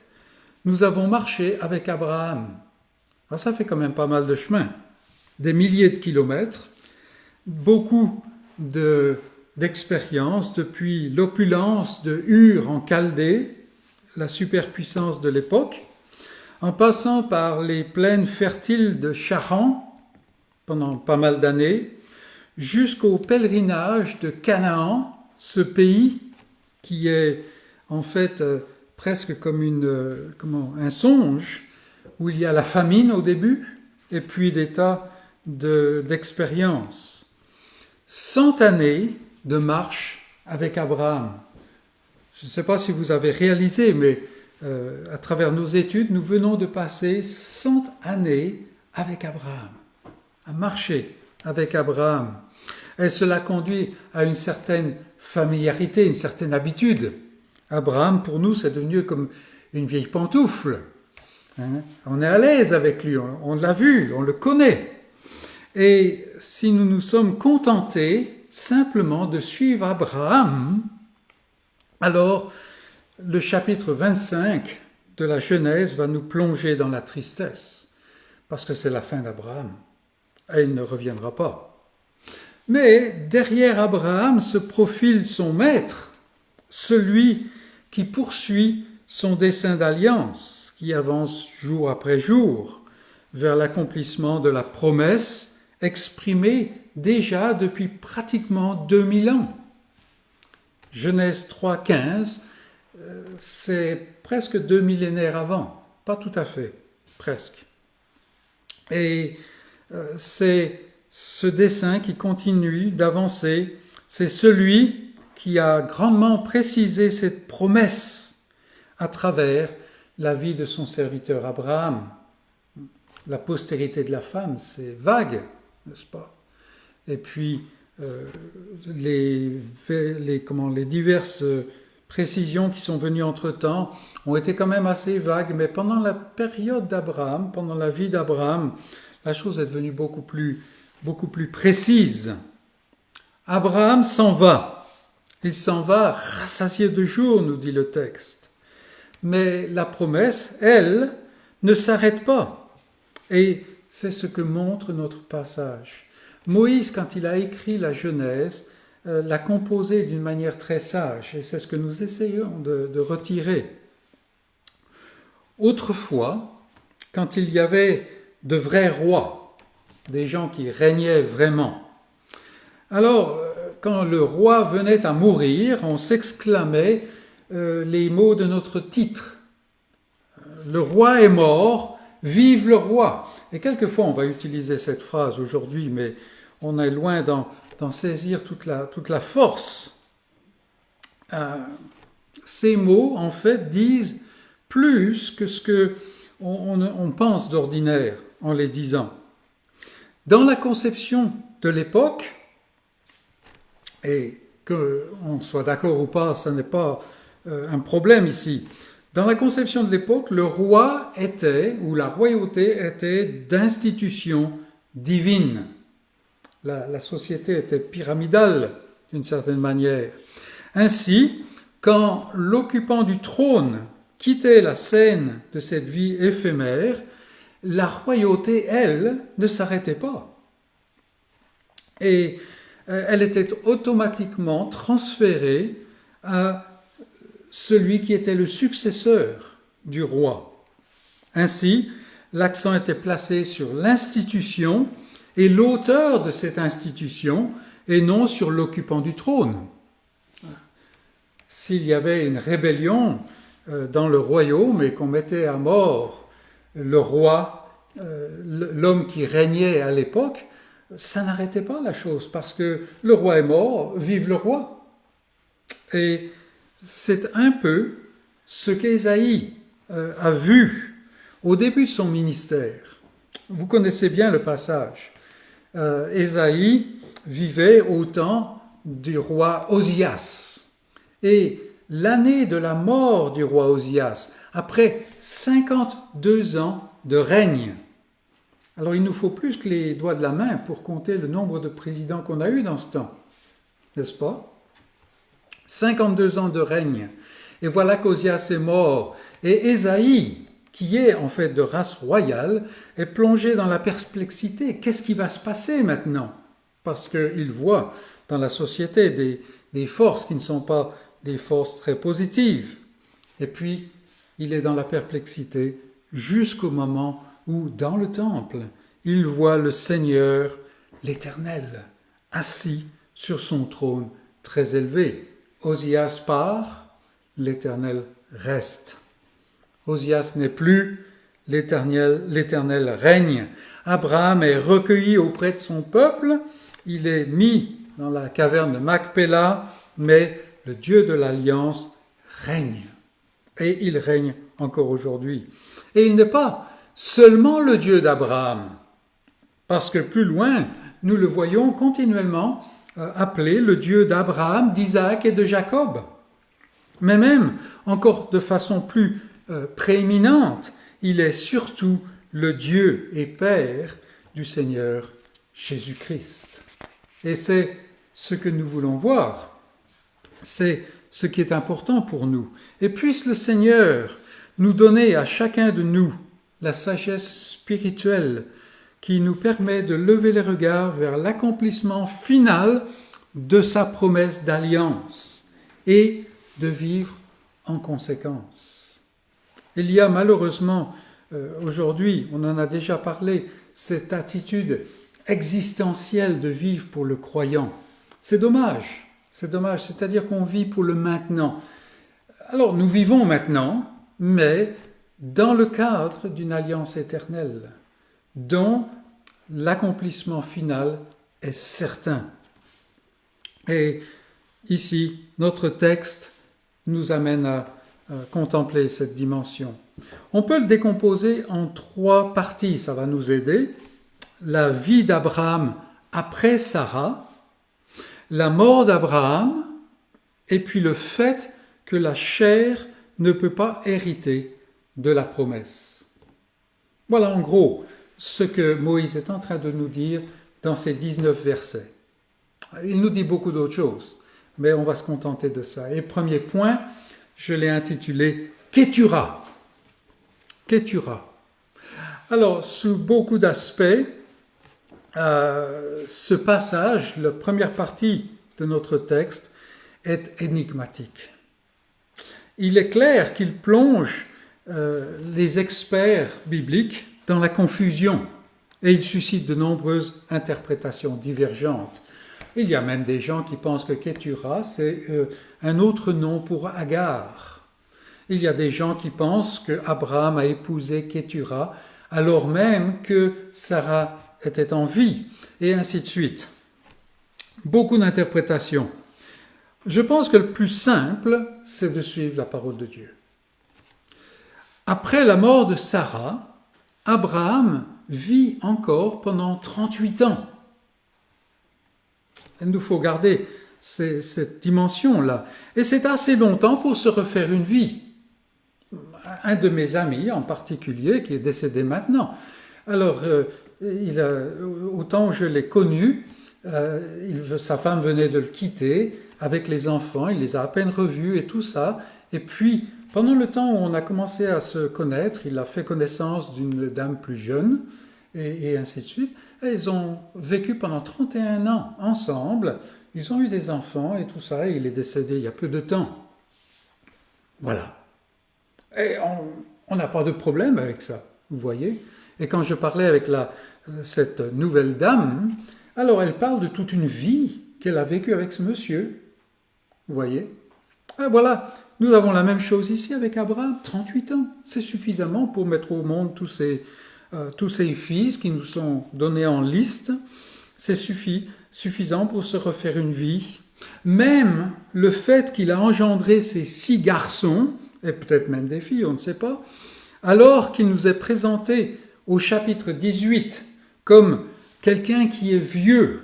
nous avons marché avec Abraham. Alors ça fait quand même pas mal de chemin, des milliers de kilomètres, beaucoup d'expériences depuis l'opulence de Ur en Chaldée, la superpuissance de l'époque, en passant par les plaines fertiles de Charan pendant pas mal d'années, jusqu'au pèlerinage de Canaan, ce pays qui est en fait presque comme un songe, où il y a la famine au début, et puis des tas d'expériences. 100 années de marche avec Abraham. Je ne sais pas si vous avez réalisé, mais à travers nos études, nous venons de passer 100 années avec Abraham, à marcher avec Abraham. Et cela conduit à une certaine familiarité, une certaine habitude. Abraham, pour nous, c'est devenu comme une vieille pantoufle. On est à l'aise avec lui, on l'a vu, on le connaît. Et si nous nous sommes contentés simplement de suivre Abraham, alors le chapitre 25 de la Genèse va nous plonger dans la tristesse, parce que c'est la fin d'Abraham, et il ne reviendra pas. Mais derrière Abraham se profile son maître, celui qui poursuit son dessein d'alliance, qui avance jour après jour vers l'accomplissement de la promesse exprimée déjà depuis pratiquement 2000 ans. Genèse 3,15, c'est presque 2 millénaires avant, pas tout à fait, presque. Et c'est ce dessein qui continue d'avancer, c'est celui qui a grandement précisé cette promesse à travers la vie de son serviteur Abraham. La postérité de la femme, c'est vague, n'est-ce pas? Et puis, les diverses précisions qui sont venues entre-temps ont été quand même assez vagues, mais pendant la période d'Abraham, pendant la vie d'Abraham, la chose est devenue beaucoup plus précise. Abraham s'en va. Il s'en va rassasié de jour, nous dit le texte. Mais la promesse, elle, ne s'arrête pas. Et c'est ce que montre notre passage. Moïse, quand il a écrit la Genèse, l'a composée d'une manière très sage, et c'est ce que nous essayons de retirer. Autrefois, quand il y avait de vrais rois, des gens qui régnaient vraiment, alors, quand le roi venait à mourir, on s'exclamait les mots de notre titre. Le roi est mort, vive le roi. Et quelquefois, on va utiliser cette phrase aujourd'hui, mais on est loin d'en saisir toute la force. Ces mots, en fait, disent plus que ce qu'on pense d'ordinaire en les disant. Dans la conception de l'époque, et qu'on soit d'accord ou pas, ça n'est pas un problème ici. Dans la conception de l'époque, le roi était, ou la royauté était d'institution divine. La société était pyramidale. d'une certaine manière. Ainsi, quand l'occupant du trône quittait la scène de cette vie éphémère, la royauté, elle, ne s'arrêtait pas. Et elle était automatiquement transférée à celui qui était le successeur du roi. Ainsi, l'accent était placé sur l'institution et l'auteur de cette institution, et non sur l'occupant du trône. S'il y avait une rébellion dans le royaume et qu'on mettait à mort le roi, l'homme qui régnait à l'époque, ça n'arrêtait pas la chose, parce que le roi est mort, vive le roi. Et c'est un peu ce qu'Ésaïe a vu au début de son ministère. Vous connaissez bien le passage. Ésaïe vivait au temps du roi Osias. Et l'année de la mort du roi Osias, après 52 ans de règne. Alors il nous faut plus que les doigts de la main pour compter le nombre de présidents qu'on a eu dans ce temps, n'est-ce pas? 52 ans de règne. Et voilà qu'Osias est mort. Et Ésaïe, qui est en fait de race royale, est plongé dans la perplexité. Qu'est-ce qui va se passer maintenant? Parce qu'il voit dans la société des forces qui ne sont pas des forces très positives. Et puis, il est dans la perplexité jusqu'au moment où, dans le temple, il voit le Seigneur, l'Éternel, assis sur son trône très élevé. Osias part, l'Éternel reste. Osias n'est plus, l'Éternel règne. Abraham est recueilli auprès de son peuple, il est mis dans la caverne de Macpéla, mais le Dieu de l'Alliance règne. Et il règne encore aujourd'hui. Et il n'est pas seulement le Dieu d'Abraham, parce que plus loin, nous le voyons continuellement appelé le Dieu d'Abraham, d'Isaac et de Jacob. Mais même, encore de façon plus prééminente, il est surtout le Dieu et Père du Seigneur Jésus-Christ. Et c'est ce que nous voulons voir. C'est ce qui est important pour nous. Et puisse le Seigneur nous donner à chacun de nous la sagesse spirituelle qui nous permet de lever les regards vers l'accomplissement final de sa promesse d'alliance et de vivre en conséquence. Il y a malheureusement aujourd'hui, on en a déjà parlé, cette attitude existentielle de vivre pour le croyant. C'est dommage, c'est-à-dire qu'on vit pour le maintenant. Alors nous vivons maintenant, mais dans le cadre d'une alliance éternelle, dont l'accomplissement final est certain. Et ici, notre texte nous amène à contempler cette dimension. On peut le décomposer en 3 parties, ça va nous aider. La vie d'Abraham après Sarah, la mort d'Abraham, et puis le fait que la chair ne peut pas hériter de la promesse. Voilà en gros ce que Moïse est en train de nous dire dans ces 19 versets. Il nous dit beaucoup d'autres choses, mais on va se contenter de ça. Et premier point, je l'ai intitulé « Kétura ». Kétura. Alors, sous beaucoup d'aspects, ce passage, la première partie de notre texte, est énigmatique. Il est clair qu'il plonge les experts bibliques dans la confusion et il suscite de nombreuses interprétations divergentes. Il y a même des gens qui pensent que Kétura, c'est un autre nom pour Agar. Il y a des gens qui pensent qu'Abraham a épousé Kétura alors même que Sarah était en vie, et ainsi de suite. Beaucoup d'interprétations. Je pense que le plus simple, c'est de suivre la parole de Dieu. Après la mort de Sarah, Abraham vit encore pendant 38 ans. Il nous faut garder cette dimension-là. Et c'est assez longtemps pour se refaire une vie. Un de mes amis en particulier, qui est décédé maintenant, alors au temps où je l'ai connu, sa femme venait de le quitter avec les enfants, il les a à peine revus et tout ça. Et puis, pendant le temps où on a commencé à se connaître, il a fait connaissance d'une dame plus jeune, et ainsi de suite. Et ils ont vécu pendant 31 ans ensemble, ils ont eu des enfants et tout ça, et il est décédé il y a peu de temps. Voilà. Et on n'a pas de problème avec ça, vous voyez. Et quand je parlais avec cette nouvelle dame, alors elle parle de toute une vie qu'elle a vécue avec ce monsieur, vous voyez. Et voilà, nous avons la même chose ici avec Abraham, 38 ans. C'est suffisamment pour mettre au monde tous ces fils qui nous sont donnés en liste. C'est suffisant pour se refaire une vie. Même le fait qu'il a engendré ces 6 garçons, et peut-être même des filles, on ne sait pas, alors qu'il nous est présenté au chapitre 18 comme quelqu'un qui est vieux,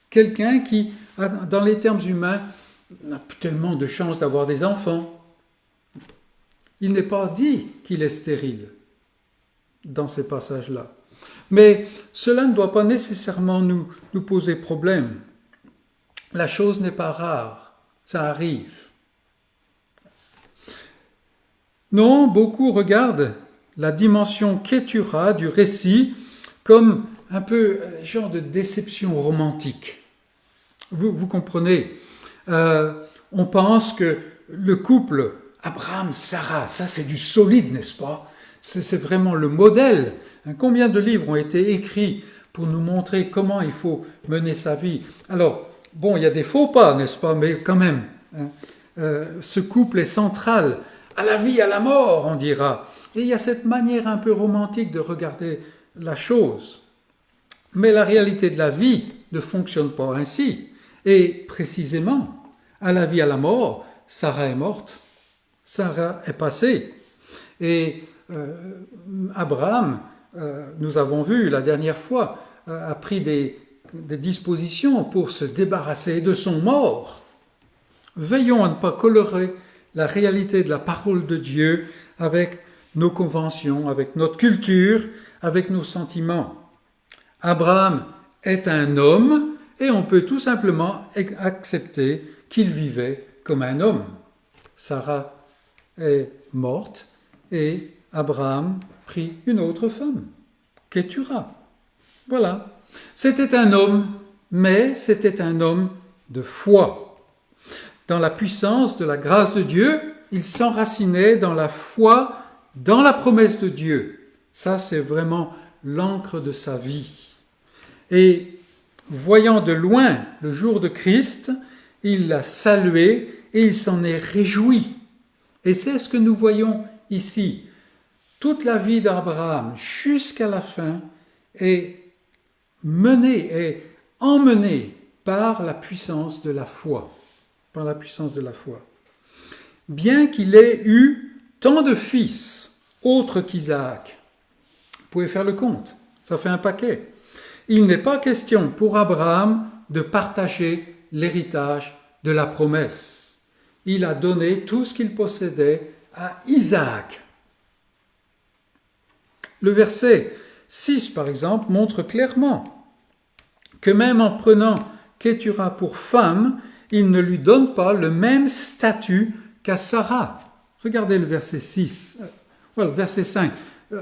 quelqu'un qui, dans les termes humains, n'a plus tellement de chance d'avoir des enfants. Il n'est pas dit qu'il est stérile dans ces passages-là. Mais cela ne doit pas nécessairement nous poser problème. La chose n'est pas rare, ça arrive. Non, beaucoup regardent la dimension kétura du récit comme un peu genre de déception romantique. Vous comprenez, on pense que le couple Abraham-Sarah, ça c'est du solide, n'est-ce pas? C'est vraiment le modèle. Combien de livres ont été écrits pour nous montrer comment il faut mener sa vie? Alors, bon, il y a des faux pas, n'est-ce pas? Mais quand même, ce couple est central à la vie, à la mort, on dira. Et il y a cette manière un peu romantique de regarder la chose. Mais la réalité de la vie ne fonctionne pas ainsi. Et précisément, à la vie, à la mort, Sarah est morte. Sarah est passée. Et Abraham, nous avons vu la dernière fois, a pris des dispositions pour se débarrasser de son mort. Veillons à ne pas colorer la réalité de la parole de Dieu avec nos conventions, avec notre culture, avec nos sentiments. Abraham est un homme et on peut tout simplement accepter qu'il vivait comme un homme. Sarah est morte et Abraham prit une autre femme, Kétura. Voilà. C'était un homme, mais c'était un homme de foi. Dans la puissance de la grâce de Dieu, il s'enracinait dans la foi, dans la promesse de Dieu. Ça, c'est vraiment l'encre de sa vie. Et voyant de loin le jour de Christ, il l'a salué et il s'en est réjoui. Et c'est ce que nous voyons ici. Toute la vie d'Abraham jusqu'à la fin est menée, est emmenée par la puissance de la foi. Par la puissance de la foi. Bien qu'il ait eu tant de fils, autres qu'Isaac, vous pouvez faire le compte, ça fait un paquet. Il n'est pas question pour Abraham de partager l'héritage de la promesse. Il a donné tout ce qu'il possédait à Isaac. Le verset 6, par exemple, montre clairement que même en prenant Kétura pour femme, il ne lui donne pas le même statut qu'à Sarah. Regardez le verset 6. Voilà, verset 5.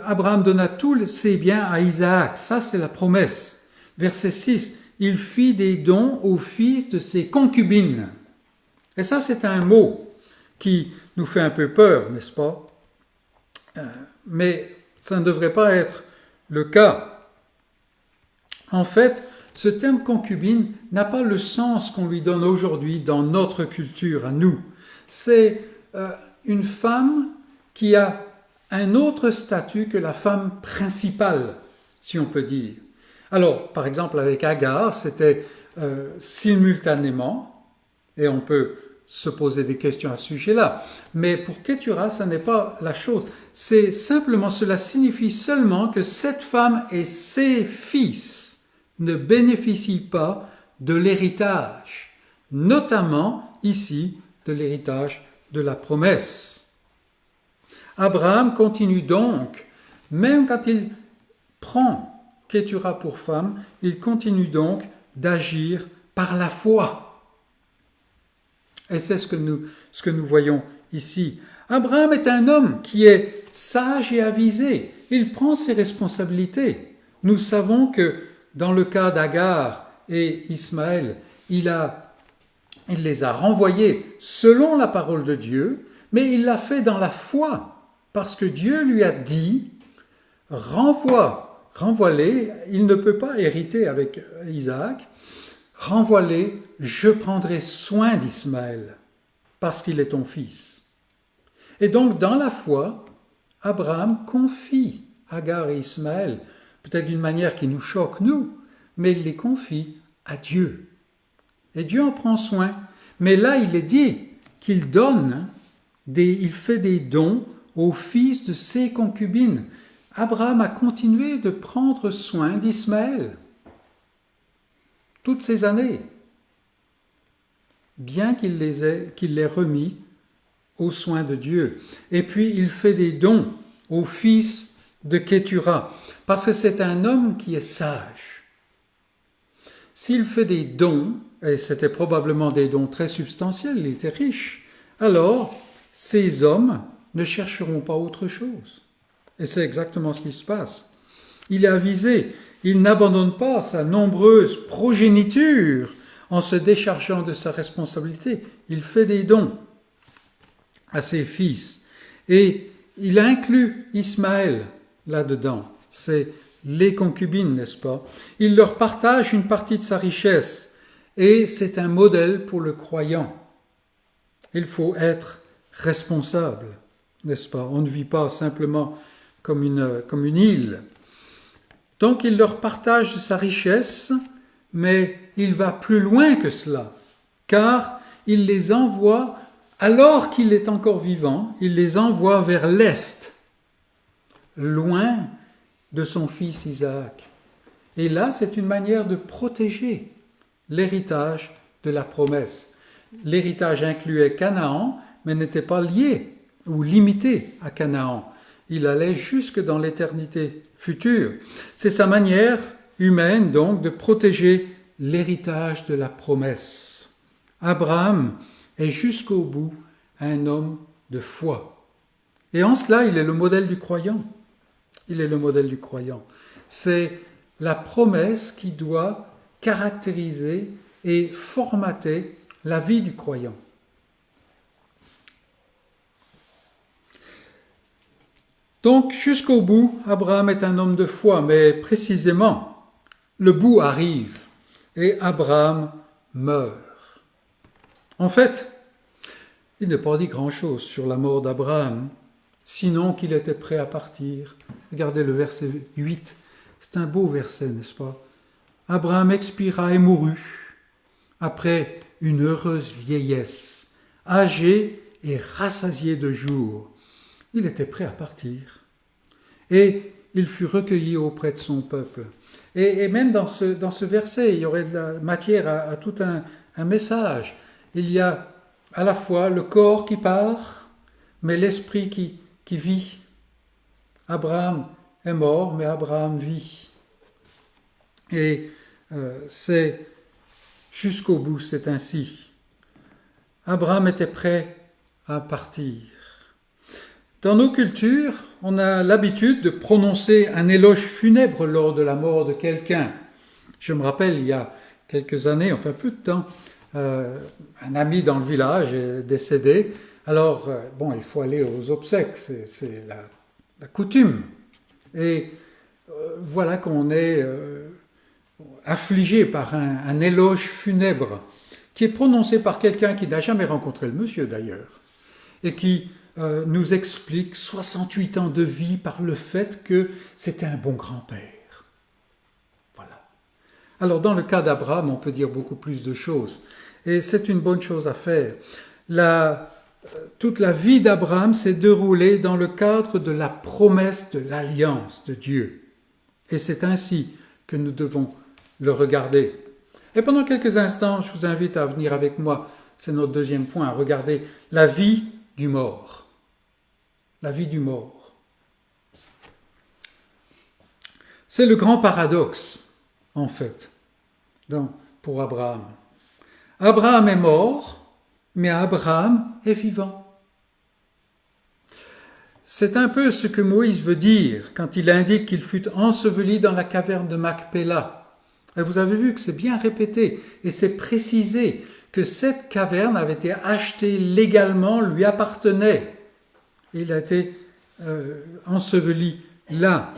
Abraham donna tous ses biens à Isaac. Ça, c'est la promesse. Verset 6. Il fit des dons aux fils de ses concubines. Et ça, c'est un mot qui nous fait un peu peur, n'est-ce pas? Mais ça ne devrait pas être le cas. En fait, ce terme concubine n'a pas le sens qu'on lui donne aujourd'hui dans notre culture, à nous. C'est une femme qui a un autre statut que la femme principale, si on peut dire. Alors, par exemple, avec Agar, c'était simultanément, et on peut se poser des questions à ce sujet-là. Mais pour Kétura, ça n'est pas la chose. C'est simplement, cela signifie seulement que cette femme et ses fils ne bénéficient pas de l'héritage, notamment ici de l'héritage de la promesse. Abraham continue donc, même quand il prend Kétura pour femme, il continue donc d'agir par la foi. Et c'est ce que nous voyons ici. Abraham est un homme qui est sage et avisé. Il prend ses responsabilités. Nous savons que dans le cas d'Agar et Ismaël, il les a renvoyés selon la parole de Dieu, mais il l'a fait dans la foi, parce que Dieu lui a dit, renvoie-les, il ne peut pas hériter avec Isaac, renvoie-les, je prendrai soin d'Ismaël, parce qu'il est ton fils. Et donc, dans la foi, Abraham confie Agar et Ismaël, peut-être d'une manière qui nous choque, nous, mais il les confie à Dieu. Et Dieu en prend soin. Mais là, il est dit qu'il il fait des dons aux fils de ses concubines. Abraham a continué de prendre soin d'Ismaël toutes ces années, bien qu'il l'ait remis aux soins de Dieu. Et puis, il fait des dons aux fils de Kétura, parce que c'est un homme qui est sage. S'il fait des dons, et c'était probablement des dons très substantiels, il était riche, alors ces hommes ne chercheront pas autre chose. Et c'est exactement ce qui se passe. Il est avisé, il n'abandonne pas sa nombreuse progéniture en se déchargeant de sa responsabilité. Il fait des dons à ses fils. Et il inclut Ismaël là-dedans. C'est les concubines, n'est-ce pas? Il leur partage une partie de sa richesse. Et c'est un modèle pour le croyant. Il faut être responsable, n'est-ce pas? On ne vit pas simplement comme une île. Donc il leur partage sa richesse, mais il va plus loin que cela, car il les envoie, alors qu'il est encore vivant, il les envoie vers l'est, loin de son fils Isaac. Et là, c'est une manière de protéger l'héritage de la promesse. L'héritage incluait Canaan, mais n'était pas lié ou limité à Canaan. Il allait jusque dans l'éternité future. C'est sa manière humaine, donc, de protéger l'héritage de la promesse. Abraham est jusqu'au bout un homme de foi. Et en cela, il est le modèle du croyant. Il est le modèle du croyant. C'est la promesse qui doit caractériser et formater la vie du croyant. Donc, jusqu'au bout, Abraham est un homme de foi, mais précisément, le bout arrive et Abraham meurt. En fait, il n'est pas dit grand-chose sur la mort d'Abraham, sinon qu'il était prêt à partir. Regardez le verset 8, c'est un beau verset, n'est-ce pas? Abraham expira et mourut, après une heureuse vieillesse, âgé et rassasié de jours. Il était prêt à partir. Et il fut recueilli auprès de son peuple. Et même dans ce verset, il y aurait de la matière à tout un message. Il y a à la fois le corps qui part, mais l'esprit qui vit. Abraham est mort, mais Abraham vit. Et c'est jusqu'au bout, c'est ainsi. Abraham était prêt à partir. Dans nos cultures, on a l'habitude de prononcer un éloge funèbre lors de la mort de quelqu'un. Je me rappelle, il y a quelques années, enfin peu de temps, un ami dans le village est décédé. Alors, il faut aller aux obsèques, c'est la coutume. Et voilà qu'on est affligé par un éloge funèbre qui est prononcé par quelqu'un qui n'a jamais rencontré le monsieur d'ailleurs, et qui nous explique 68 ans de vie par le fait que c'était un bon grand-père. Voilà. Alors dans le cas d'Abraham, on peut dire beaucoup plus de choses. Et c'est une bonne chose à faire. Toute la vie d'Abraham s'est déroulée dans le cadre de la promesse de l'alliance de Dieu. Et c'est ainsi que nous devons le regarder. Et pendant quelques instants, je vous invite à venir avec moi, c'est notre deuxième point, à regarder la vie du mort. La vie du mort. C'est le grand paradoxe, en fait, pour Abraham. Abraham est mort, mais Abraham est vivant. C'est un peu ce que Moïse veut dire quand il indique qu'il fut enseveli dans la caverne de Macpéla. Et vous avez vu que c'est bien répété et c'est précisé que cette caverne avait été achetée légalement, lui appartenait. Il a été enseveli là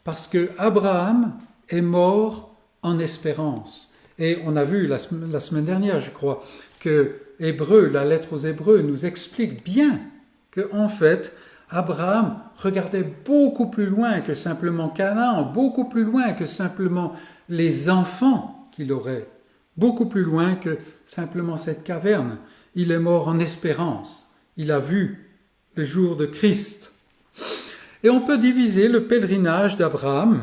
parce que Abraham est mort en espérance. Et on a vu la semaine dernière, je crois, que la lettre aux Hébreux nous explique bien que en fait, Abraham regardait beaucoup plus loin que simplement Canaan, beaucoup plus loin que simplement les enfants qu'il aurait, beaucoup plus loin que simplement cette caverne. Il est mort en espérance. Il a vu le jour de Christ. Et on peut diviser le pèlerinage d'Abraham,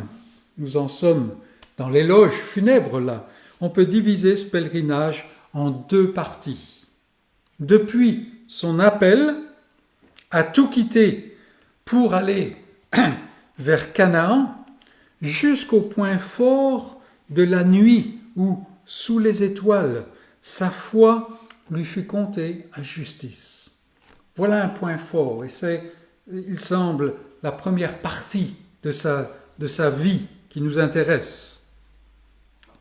nous en sommes dans l'éloge funèbre là, on peut diviser ce pèlerinage en deux parties. Depuis son appel à tout quitter pour aller vers Canaan, jusqu'au point fort de la nuit où, sous les étoiles, sa foi lui fut comptée à justice. Voilà un point fort, et c'est, il semble, la première partie de sa vie qui nous intéresse.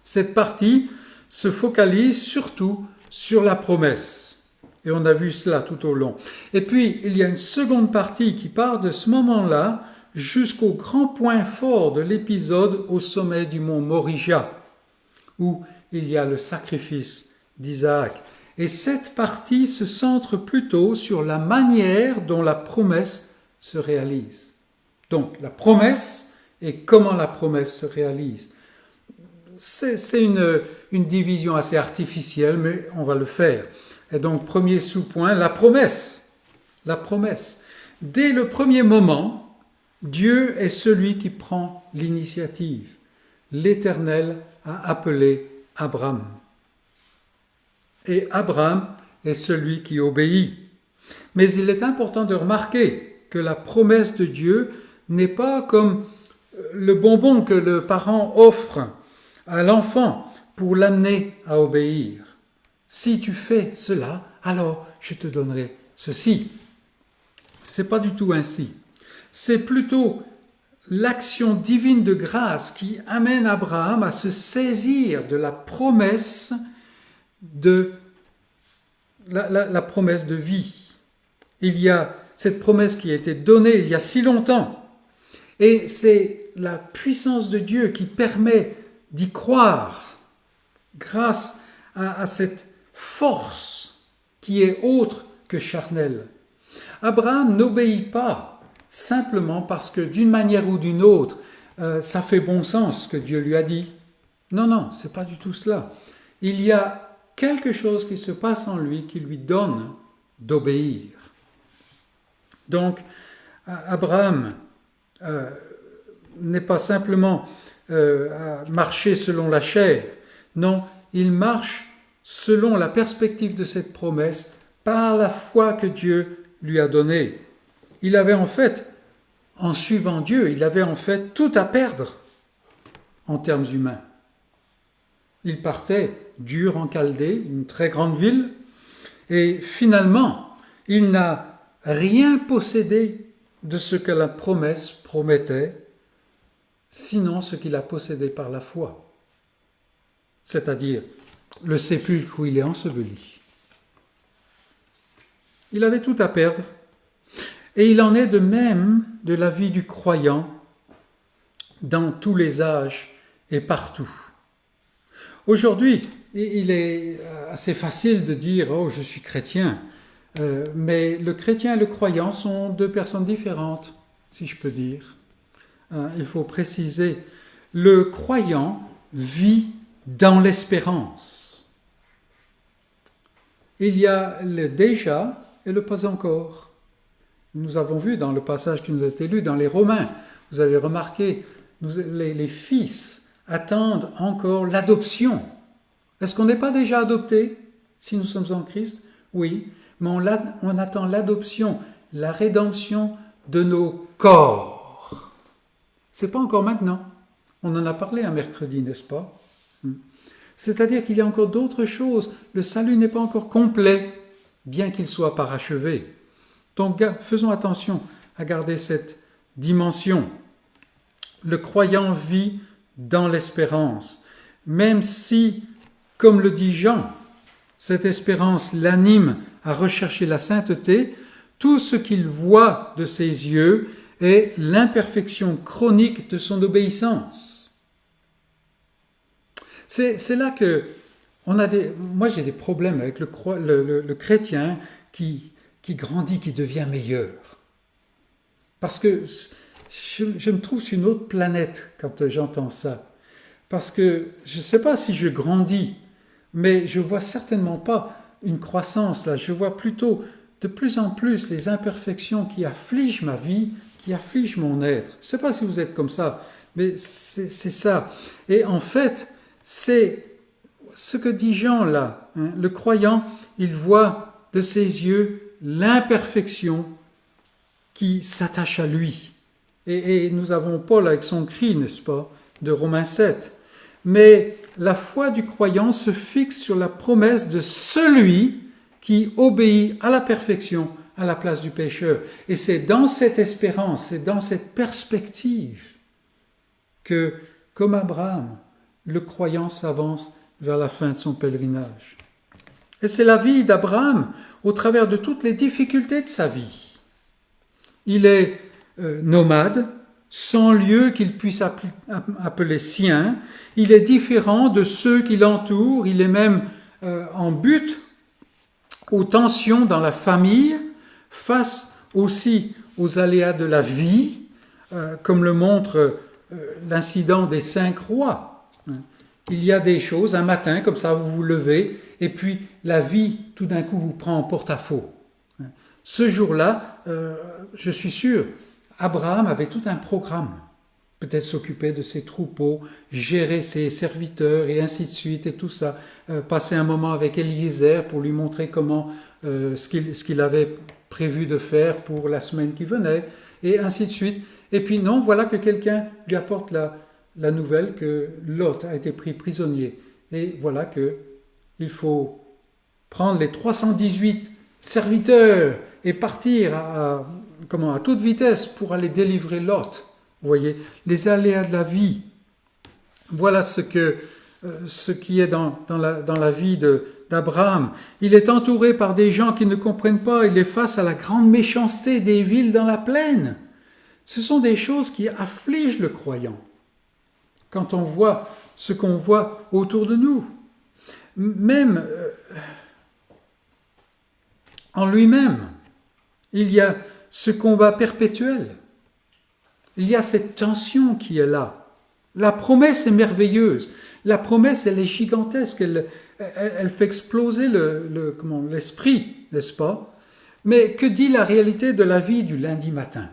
Cette partie se focalise surtout sur la promesse. Et on a vu cela tout au long. Et puis, il y a une seconde partie qui part de ce moment-là jusqu'au grand point fort de l'épisode au sommet du mont Morija, où il y a le sacrifice d'Isaac. Et cette partie se centre plutôt sur la manière dont la promesse se réalise. Donc, la promesse et comment la promesse se réalise. C'est une division assez artificielle, mais on va le faire. Et donc, premier sous-point, la promesse. La promesse. Dès le premier moment, Dieu est celui qui prend l'initiative. L'Éternel a appelé Abraham. Et Abraham est celui qui obéit. Mais il est important de remarquer que la promesse de Dieu n'est pas comme le bonbon que le parent offre à l'enfant pour l'amener à obéir. Si tu fais cela, alors je te donnerai ceci. C'est pas du tout ainsi. C'est plutôt l'action divine de grâce qui amène Abraham à se saisir de la promesse de la promesse de vie. Il y a cette promesse qui a été donnée il y a si longtemps. Et c'est la puissance de Dieu qui permet d'y croire grâce à cette force qui est autre que charnelle. Abraham n'obéit pas simplement parce que d'une manière ou d'une autre, ça fait bon sens ce que Dieu lui a dit. Non, c'est pas du tout cela. Il y a quelque chose qui se passe en lui qui lui donne d'obéir. Donc, Abraham n'est pas simplement à marcher selon la chair. Non, il marche selon la perspective de cette promesse par la foi que Dieu lui a donnée. Il avait en fait, en suivant Dieu, il avait en fait tout à perdre en termes humains. Il partait d'Ur en Chaldée, une très grande ville, et finalement, il n'a rien possédé de ce que la promesse promettait, sinon ce qu'il a possédé par la foi, c'est-à-dire le sépulcre où il est enseveli. Il avait tout à perdre, et il en est de même de la vie du croyant dans tous les âges et partout. Aujourd'hui, il est assez facile de dire « Oh, je suis chrétien », mais le chrétien et le croyant sont deux personnes différentes, si je peux dire. Il faut préciser, le croyant vit dans l'espérance. Il y a le déjà et le pas encore. Nous avons vu dans le passage qui nous a été lu dans les Romains, vous avez remarqué, les fils attendent encore l'adoption. Est-ce qu'on n'est pas déjà adopté si nous sommes en Christ? Oui, mais on attend l'adoption, la rédemption de nos corps. C'est pas encore maintenant. On en a parlé un mercredi, n'est-ce pas? C'est-à-dire qu'il y a encore d'autres choses. Le salut n'est pas encore complet, bien qu'il soit parachevé. Donc faisons attention à garder cette dimension. Le croyant vit dans l'espérance, même si, comme le dit Jean, cette espérance l'anime à rechercher la sainteté, tout ce qu'il voit de ses yeux est l'imperfection chronique de son obéissance. C'est là que moi j'ai des problèmes avec le chrétien qui grandit, qui devient meilleur. Parce que je me trouve sur une autre planète quand j'entends ça. Parce que je ne sais pas si je grandis, mais je ne vois certainement pas une croissance là. Je vois plutôt de plus en plus les imperfections qui affligent ma vie, qui affligent mon être. Je ne sais pas si vous êtes comme ça, mais c'est ça. Et en fait, c'est ce que dit Jean là. Hein. Le croyant, il voit de ses yeux l'imperfection qui s'attache à lui. Et nous avons Paul avec son cri, n'est-ce pas, de Romains 7. Mais la foi du croyant se fixe sur la promesse de celui qui obéit à la perfection à la place du pécheur. Et c'est dans cette espérance, c'est dans cette perspective que, comme Abraham, le croyant s'avance vers la fin de son pèlerinage. Et c'est la vie d'Abraham au travers de toutes les difficultés de sa vie. Il est nomade, sans lieu qu'il puisse appeler sien. Il est différent de ceux qui l'entourent. Il est même en butte aux tensions dans la famille, face aussi aux aléas de la vie, comme le montre l'incident des 5 rois. Il y a des choses, un matin, comme ça, vous vous levez, et puis la vie, tout d'un coup, vous prend en porte-à-faux. Ce jour-là, je suis sûr, Abraham avait tout un programme. Peut-être s'occuper de ses troupeaux, gérer ses serviteurs, et ainsi de suite, et tout ça. Passer un moment avec Eliezer pour lui montrer comment, ce qu'il avait prévu de faire pour la semaine qui venait, et ainsi de suite. Et puis non, voilà que quelqu'un lui apporte la nouvelle que Lot a été pris prisonnier. Et voilà qu'il faut prendre les 318 serviteurs et partir à toute vitesse pour aller délivrer Lot. Vous voyez, les aléas de la vie. Voilà ce qui est dans la vie d'Abraham. Il est entouré par des gens qui ne comprennent pas. Il est face à la grande méchanceté des villes dans la plaine. Ce sont des choses qui affligent le croyant. Quand on voit ce qu'on voit autour de nous. Même en lui-même, il y a ce combat perpétuel. Il y a cette tension qui est là. La promesse est merveilleuse. La promesse, elle est gigantesque. Elle fait exploser l'esprit, n'est-ce pas? Mais que dit la réalité de la vie du lundi matin?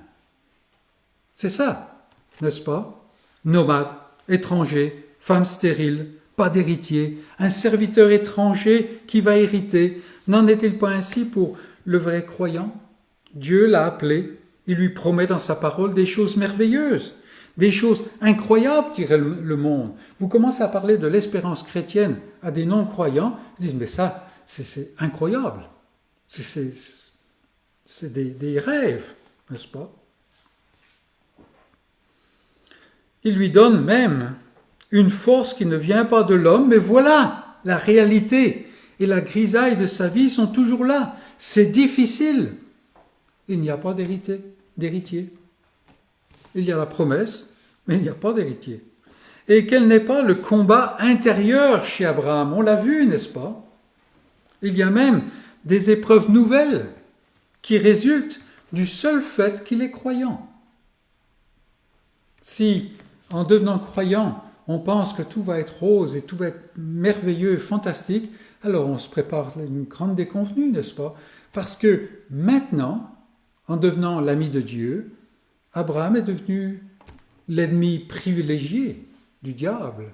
C'est ça, n'est-ce pas? Nomade, étranger, femme stérile, pas d'héritier, un serviteur étranger qui va hériter. N'en est-il pas ainsi pour le vrai croyant? Dieu l'a appelé, il lui promet dans sa parole des choses merveilleuses, des choses incroyables, dirait le monde. Vous commencez à parler de l'espérance chrétienne à des non-croyants, ils disent, mais ça, c'est incroyable, c'est des rêves, n'est-ce pas? Il lui donne même une force qui ne vient pas de l'homme, mais voilà, la réalité et la grisaille de sa vie sont toujours là. C'est difficile. Il n'y a pas d'héritier. Il y a la promesse, mais il n'y a pas d'héritier. Et quel n'est pas le combat intérieur chez Abraham? On l'a vu, n'est-ce pas? Il y a même des épreuves nouvelles qui résultent du seul fait qu'il est croyant. Si, en devenant croyant, on pense que tout va être rose et tout va être merveilleux, fantastique, alors on se prépare une grande déconvenue, n'est-ce pas? Parce que maintenant, en devenant l'ami de Dieu, Abraham est devenu l'ennemi privilégié du diable.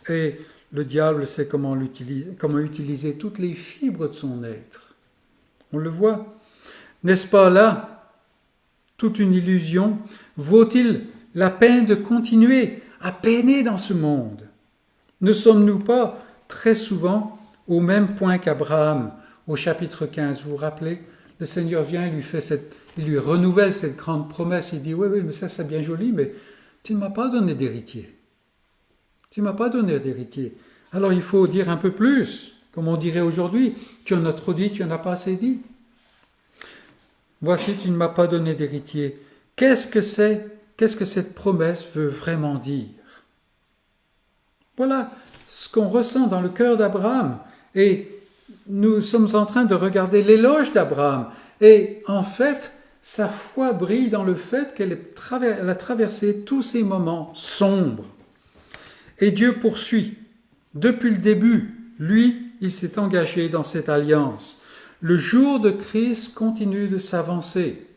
Et le diable sait comment utiliser toutes les fibres de son être. On le voit. N'est-ce pas là toute une illusion? Vaut-il la peine de continuer à peiner dans ce monde? Ne sommes-nous pas très souvent au même point qu'Abraham au chapitre 15? Vous vous rappelez? Le Seigneur vient, il lui renouvelle cette grande promesse. Il dit, oui, mais ça c'est bien joli, mais tu ne m'as pas donné d'héritier. Tu ne m'as pas donné d'héritier. Alors il faut dire un peu plus, comme on dirait aujourd'hui, tu en as trop dit, tu n'en as pas assez dit. Voici, tu ne m'as pas donné d'héritier. Qu'est-ce que cette promesse veut vraiment dire? Voilà ce qu'on ressent dans le cœur d'Abraham. Et nous sommes en train de regarder l'éloge d'Abraham. Et en fait, sa foi brille dans le fait qu'elle a traversé tous ces moments sombres. Et Dieu poursuit. Depuis le début, lui, il s'est engagé dans cette alliance. Le jour de Christ continue de s'avancer.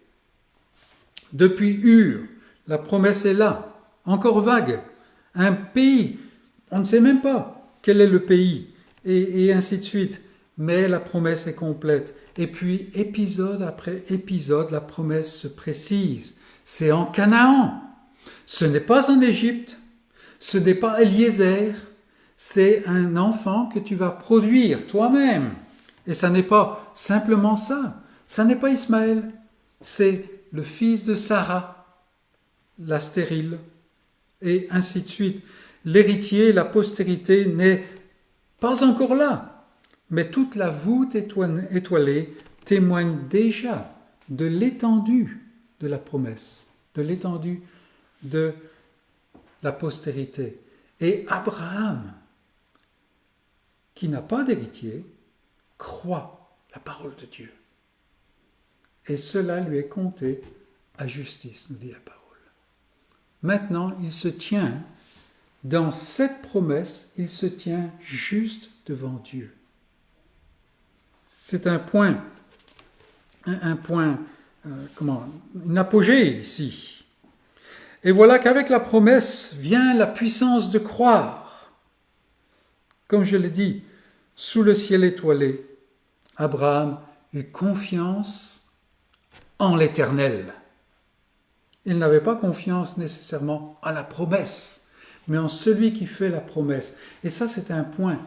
Depuis Ur, la promesse est là, encore vague. Un pays, on ne sait même pas quel est le pays, et ainsi de suite. Mais la promesse est complète. Et puis, épisode après épisode, la promesse se précise. C'est en Canaan. Ce n'est pas en Égypte. Ce n'est pas Eliezer. C'est un enfant que tu vas produire toi-même. Et ça n'est pas simplement ça. Ça n'est pas Ismaël. C'est le fils de Sarah, la stérile. Et ainsi de suite. L'héritier, la postérité n'est pas encore là. Mais toute la voûte étoilée témoigne déjà de l'étendue de la promesse, de l'étendue de la postérité. Et Abraham, qui n'a pas d'héritier, croit la parole de Dieu. Et cela lui est compté à justice, nous dit la parole. Maintenant, il se tient, dans cette promesse, il se tient juste devant Dieu. C'est une apogée ici. Et voilà qu'avec la promesse vient la puissance de croire. Comme je l'ai dit, sous le ciel étoilé, Abraham eut confiance en l'Éternel. Il n'avait pas confiance nécessairement en la promesse, mais en celui qui fait la promesse. Et ça, c'est un point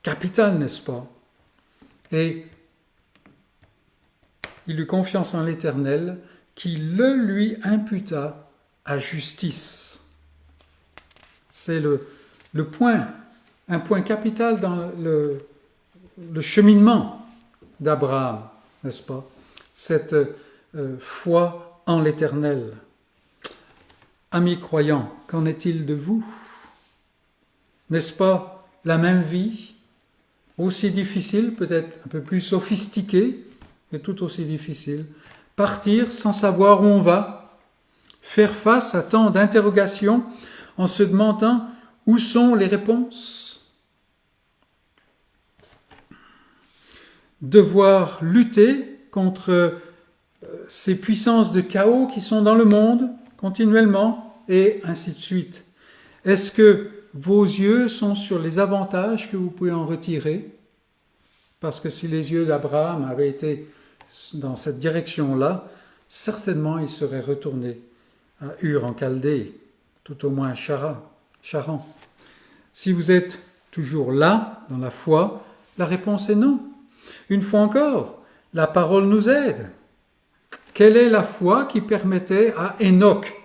capital, n'est-ce pas? Et il eut confiance en l'Éternel, qui le lui imputa à justice. C'est le point, un point capital dans le cheminement d'Abraham, n'est-ce pas? Cette foi en l'Éternel. Amis croyants, qu'en est-il de vous? N'est-ce pas la même vie, aussi difficile, peut-être un peu plus sophistiquée, mais tout aussi difficile? Partir sans savoir où on va, faire face à tant d'interrogations en se demandant où sont les réponses, devoir lutter contre ces puissances de chaos qui sont dans le monde continuellement, et ainsi de suite. Est-ce que vos yeux sont sur les avantages que vous pouvez en retirer? Parce que si les yeux d'Abraham avaient été dans cette direction-là, certainement il serait retourné à Ur en Chaldée, tout au moins à Charan. Si vous êtes toujours là, dans la foi, la réponse est non. Une fois encore, la parole nous aide. Quelle est la foi qui permettait à Enoch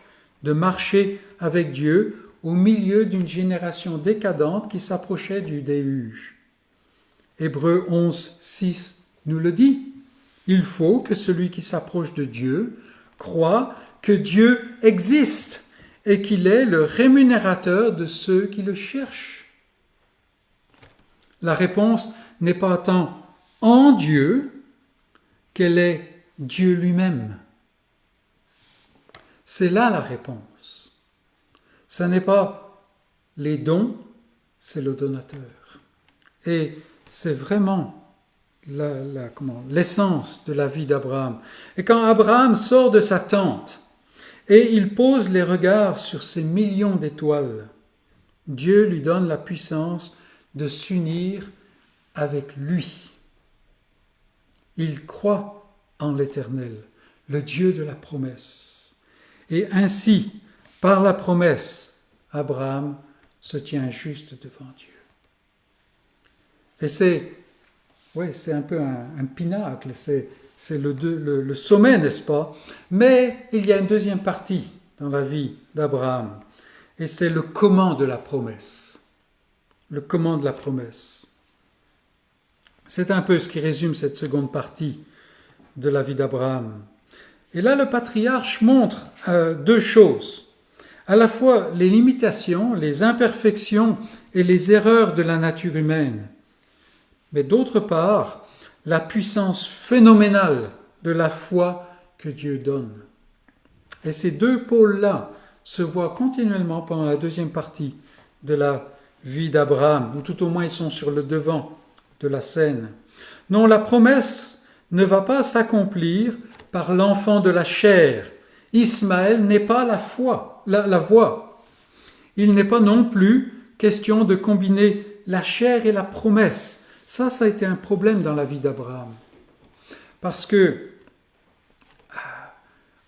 de marcher avec Dieu au milieu d'une génération décadente qui s'approchait du déluge? Hébreux 11, 6 nous le dit. Il faut que celui qui s'approche de Dieu croit que Dieu existe et qu'il est le rémunérateur de ceux qui le cherchent. La réponse n'est pas tant en Dieu qu'elle est Dieu lui-même. C'est là la réponse. Ce n'est pas les dons, c'est le donateur. Et c'est vraiment l'essence de la vie d'Abraham. Et quand Abraham sort de sa tente et il pose les regards sur ces millions d'étoiles, Dieu lui donne la puissance de s'unir avec lui. Il croit en l'Éternel, le Dieu de la promesse. Et ainsi, par la promesse, Abraham se tient juste devant Dieu. Et c'est un peu un pinacle, c'est le sommet, n'est-ce pas? Mais il y a une deuxième partie dans la vie d'Abraham, et c'est le comment de la promesse. Le comment de la promesse. C'est un peu ce qui résume cette seconde partie de la vie d'Abraham. Et là, le patriarche montre deux choses. À la fois les limitations, les imperfections et les erreurs de la nature humaine. Mais d'autre part, la puissance phénoménale de la foi que Dieu donne. Et ces deux pôles-là se voient continuellement pendant la deuxième partie de la vie d'Abraham, ou tout au moins ils sont sur le devant de la scène. Non, la promesse ne va pas s'accomplir par l'enfant de la chair. Ismaël n'est pas la voie. Il n'est pas non plus question de combiner la chair et la promesse. Ça a été un problème dans la vie d'Abraham. Parce que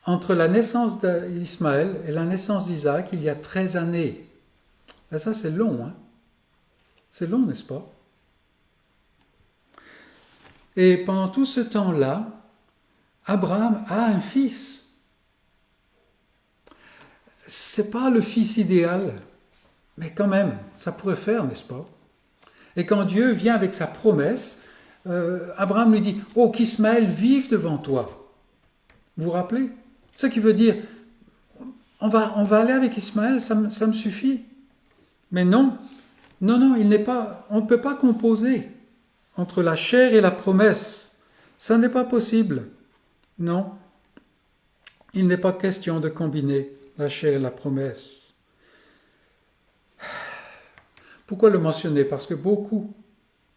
entre la naissance d'Ismaël et la naissance d'Isaac, il y a 13 années. Et ça, c'est long, hein? C'est long, n'est-ce pas? Et pendant tout ce temps-là, Abraham a un fils. C'est pas le fils idéal, mais quand même, ça pourrait faire, n'est-ce pas? Et quand Dieu vient avec sa promesse, Abraham lui dit « Oh, qu'Ismaël vive devant toi !» Vous vous rappelez? Ce qui veut dire on va aller avec Ismaël, ça me suffit. Mais non, il n'est pas, on ne peut pas composer entre la chair et la promesse. Ça n'est pas possible. Non, il n'est pas question de combiner la chair et la promesse. Pourquoi le mentionner? Parce que beaucoup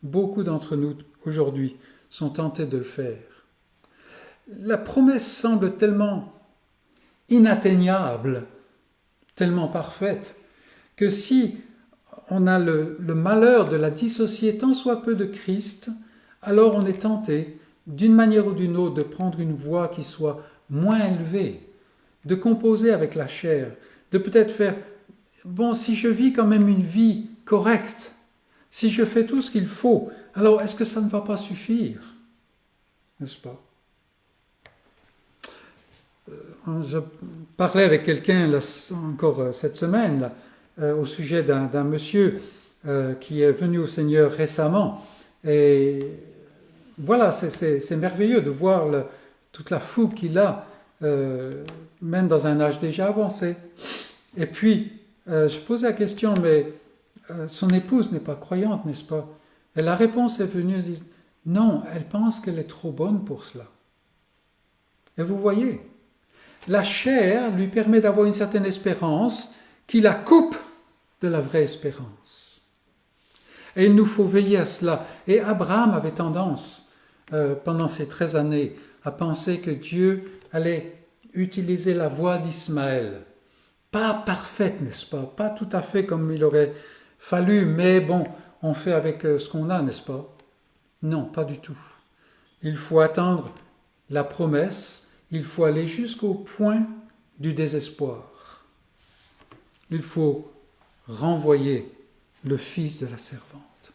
d'entre nous aujourd'hui sont tentés de le faire. La promesse semble tellement inatteignable, tellement parfaite, que si on a le malheur de la dissocier tant soit peu de Christ, alors on est tenté, d'une manière ou d'une autre, de prendre une voie qui soit moins élevée, de composer avec la chair, de peut-être faire, bon, si je vis quand même une vie correcte, si je fais tout ce qu'il faut, alors est-ce que ça ne va pas suffire? N'est-ce pas? Je parlais avec quelqu'un encore cette semaine au sujet d'un monsieur qui est venu au Seigneur récemment. Et voilà, c'est merveilleux de voir toute la fougue qu'il a, même dans un âge déjà avancé. Et puis, je posais la question, mais son épouse n'est pas croyante, n'est-ce pas? Et la réponse est venue, elle dit, non, elle pense qu'elle est trop bonne pour cela. Et vous voyez, la chair lui permet d'avoir une certaine espérance qui la coupe de la vraie espérance. Et il nous faut veiller à cela. Et Abraham avait tendance, pendant ces 13 années, à penser que Dieu allait utiliser la voie d'Ismaël. Pas parfaite, n'est-ce pas? Pas tout à fait comme il aurait fallu, mais bon, on fait avec ce qu'on a, n'est-ce pas? Non, pas du tout. Il faut attendre la promesse. Il faut aller jusqu'au point du désespoir. Il faut renvoyer le fils de la servante.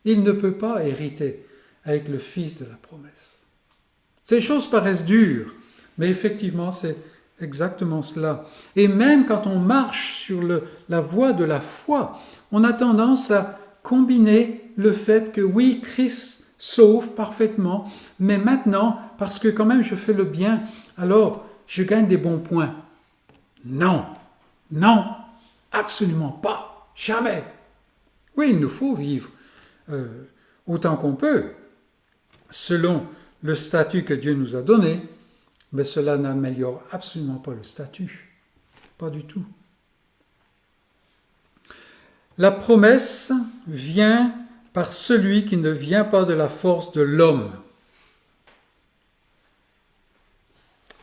Il ne peut pas hériter avec le fils de la promesse. Ces choses paraissent dures, mais effectivement, c'est exactement cela. Et même quand on marche sur la voie de la foi, on a tendance à combiner le fait que oui, Christ sauve parfaitement, mais maintenant, parce que quand même je fais le bien, alors je gagne des bons points. Non, absolument pas, jamais. Oui, il nous faut vivre autant qu'on peut, selon le statut que Dieu nous a donné, mais cela n'améliore absolument pas le statut, pas du tout. La promesse vient par celui qui ne vient pas de la force de l'homme.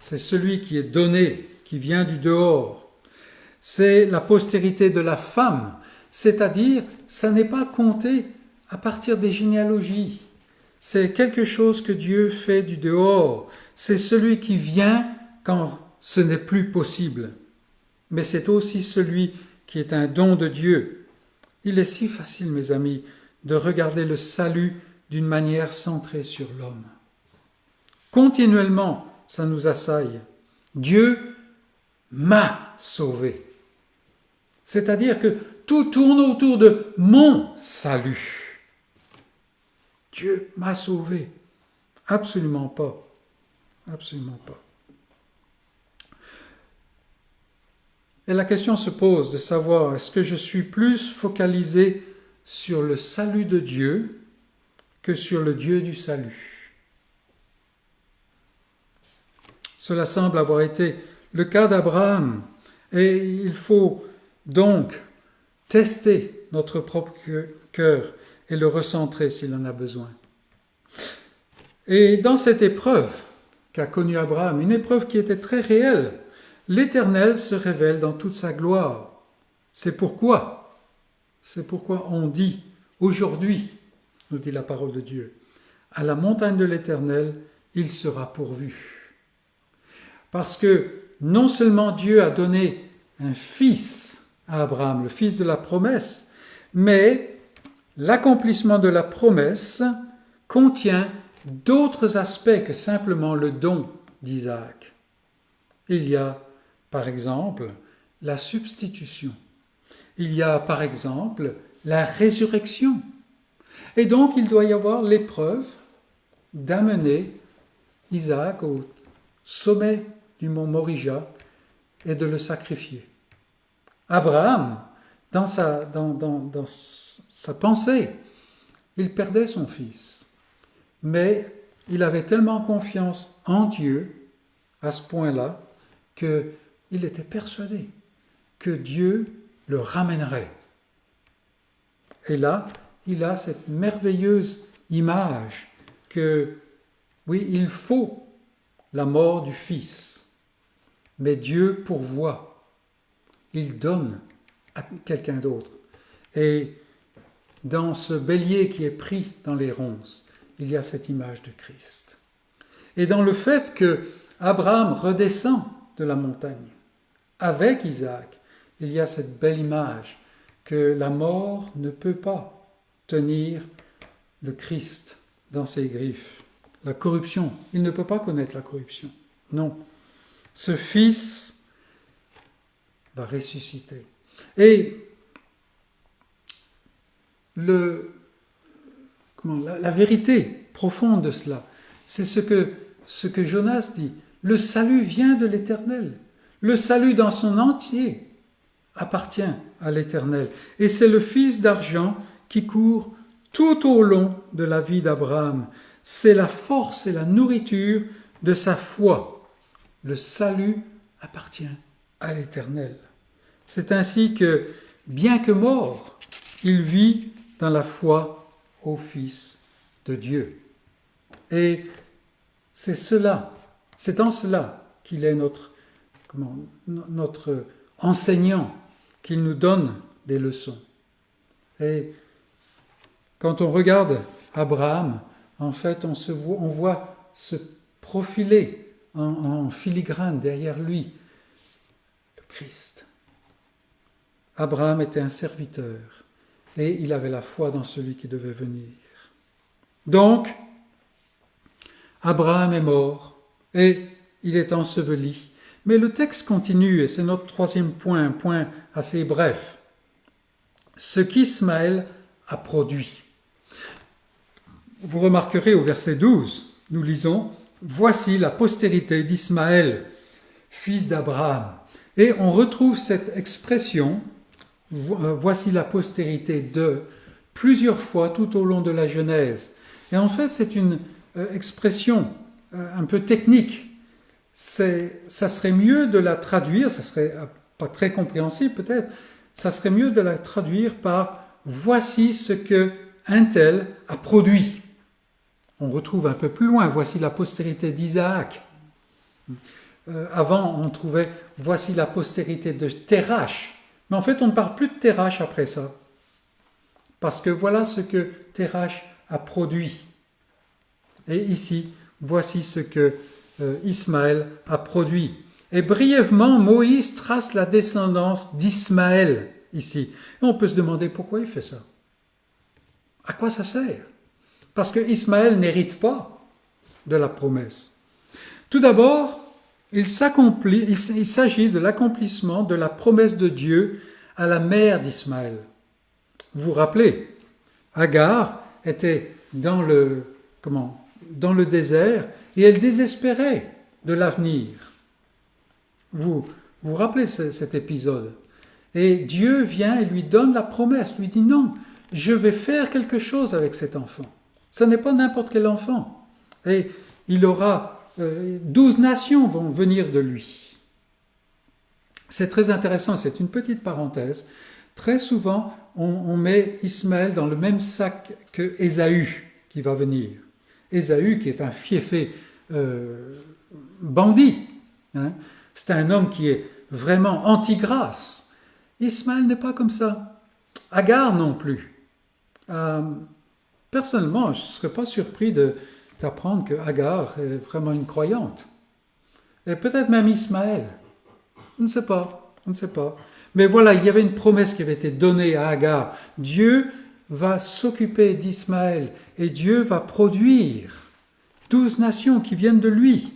C'est celui qui est donné, qui vient du dehors. C'est la postérité de la femme, c'est-à-dire, ça n'est pas compté à partir des généalogies. C'est quelque chose que Dieu fait du dehors. C'est celui qui vient quand ce n'est plus possible. Mais c'est aussi celui qui est un don de Dieu. Il est si facile, mes amis, de regarder le salut d'une manière centrée sur l'homme. Continuellement, ça nous assaille. Dieu m'a sauvé. C'est-à-dire que tout tourne autour de mon salut. Dieu m'a sauvé. Absolument pas. Absolument pas. Et la question se pose de savoir, est-ce que je suis plus focalisé sur le salut de Dieu que sur le Dieu du salut? Cela semble avoir été le cas d'Abraham. Et il faut donc tester notre propre cœur et le recentrer s'il en a besoin. Et dans cette épreuve qu'a connue Abraham, une épreuve qui était très réelle, l'Éternel se révèle dans toute sa gloire. C'est pourquoi on dit aujourd'hui, nous dit la parole de Dieu, à la montagne de l'Éternel, il sera pourvu. Parce que non seulement Dieu a donné un fils à Abraham, le fils de la promesse, mais l'accomplissement de la promesse contient d'autres aspects que simplement le don d'Isaac. Il y a, par exemple, la substitution. Il y a, par exemple, la résurrection. Et donc, il doit y avoir l'épreuve d'amener Isaac au sommet du mont Morija et de le sacrifier. Abraham, dans sa pensée, il perdait son fils. Mais il avait tellement confiance en Dieu, à ce point-là, qu'il était persuadé que Dieu le ramènerait. Et là, il a cette merveilleuse image que, oui, il faut la mort du Fils, mais Dieu pourvoit, il donne à quelqu'un d'autre. Et dans ce bélier qui est pris dans les ronces, il y a cette image de Christ. Et dans le fait que Abraham redescend de la montagne avec Isaac, il y a cette belle image que la mort ne peut pas tenir le Christ dans ses griffes. La corruption, il ne peut pas connaître la corruption. Non. Ce Fils va ressusciter. Et la vérité profonde de cela, c'est ce que Jonas dit. Le salut vient de l'Éternel. Le salut dans son entier appartient à l'Éternel. Et c'est le fils d'argent qui court tout au long de la vie d'Abraham. C'est la force et la nourriture de sa foi. Le salut appartient à l'Éternel. C'est ainsi que, bien que mort, il vit dans la foi au Fils de Dieu. Et c'est en cela qu'il est notre enseignant, qu'il nous donne des leçons. Et quand on regarde Abraham, en fait, on voit se profiler en filigrane derrière lui le Christ. Abraham était un serviteur et il avait la foi dans celui qui devait venir. Donc, Abraham est mort et il est enseveli. Mais le texte continue et c'est notre troisième point, un point assez bref. Ce qu'Ismaël a produit. Vous remarquerez au verset 12, nous lisons « Voici la postérité d'Ismaël, fils d'Abraham ». Et on retrouve cette expression « Voici la postérité de » plusieurs fois tout au long de la Genèse. Et en fait, c'est une expression un peu technique. Ça serait mieux de la traduire, ça serait pas très compréhensible peut-être, ça serait mieux de la traduire par « Voici ce que un tel a produit ». On retrouve un peu plus loin, voici la postérité d'Isaac. Avant, on trouvait voici la postérité de Terach. Mais en fait, on ne parle plus de Terach après ça. Parce que voilà ce que Terach a produit. Et ici, voici ce que Ismaël a produit. Et brièvement, Moïse trace la descendance d'Ismaël ici. Et on peut se demander pourquoi il fait ça. À quoi ça sert? Parce que Ismaël n'hérite pas de la promesse. Tout d'abord, il s'agit de l'accomplissement de la promesse de Dieu à la mère d'Ismaël. Vous vous rappelez, Agar était dans le désert et elle désespérait de l'avenir. Vous vous rappelez cet épisode? Et Dieu vient et lui donne la promesse, lui dit non, je vais faire quelque chose avec cet enfant. Ce n'est pas n'importe quel enfant. Et il aura 12 nations vont venir de lui. C'est très intéressant, c'est une petite parenthèse. Très souvent, on met Ismaël dans le même sac que Ésaü qui va venir. Ésaü qui est un fiefé bandit. Hein. C'est un homme qui est vraiment anti-grâce. Ismaël n'est pas comme ça. Agar non plus. Personnellement, je ne serais pas surpris d'apprendre que Agar est vraiment une croyante. Et peut-être même Ismaël. On ne sait pas. Mais voilà, il y avait une promesse qui avait été donnée à Agar. Dieu va s'occuper d'Ismaël et Dieu va produire 12 nations qui viennent de lui.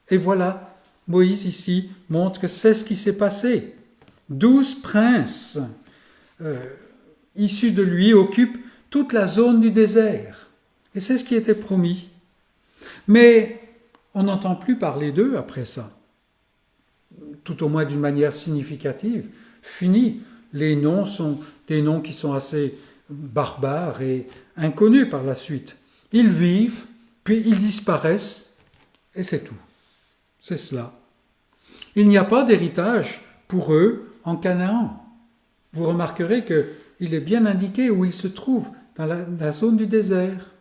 Et voilà, Moïse ici montre que c'est ce qui s'est passé. 12 princes issus de lui occupent toute la zone du désert. Et c'est ce qui était promis. Mais on n'entend plus parler d'eux après ça. Tout au moins d'une manière significative. Fini. Les noms sont des noms qui sont assez barbares et inconnus par la suite. Ils vivent, puis ils disparaissent, et c'est tout. C'est cela. Il n'y a pas d'héritage pour eux en Canaan. Vous remarquerez qu'il est bien indiqué où ils se trouvent, dans la zone du désert.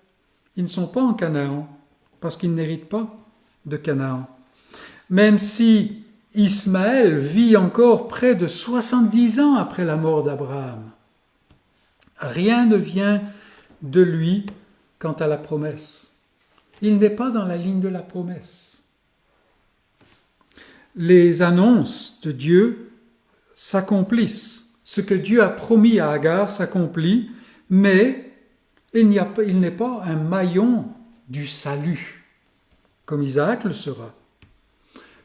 Ils ne sont pas en Canaan, parce qu'ils n'héritent pas de Canaan. Même si Ismaël vit encore près de 70 ans après la mort d'Abraham, rien ne vient de lui quant à la promesse. Il n'est pas dans la ligne de la promesse. Les annonces de Dieu s'accomplissent. Ce que Dieu a promis à Agar s'accomplit, mais il n'est pas un maillon du salut, comme Isaac le sera.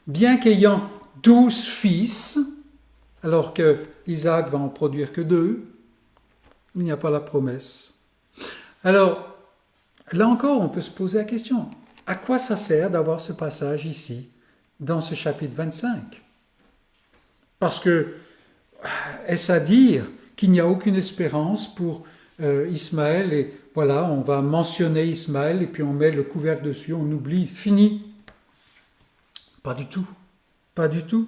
Bien qu'ayant 12 fils, alors que Isaac va en produire que 2, il n'y a pas la promesse. Alors, là encore, on peut se poser la question, à quoi ça sert d'avoir ce passage ici, dans ce chapitre 25? Parce que, est-ce à dire qu'il n'y a aucune espérance pour Ismaël, et voilà, on va mentionner Ismaël, et puis on met le couvercle dessus, on oublie, fini? Pas du tout, pas du tout.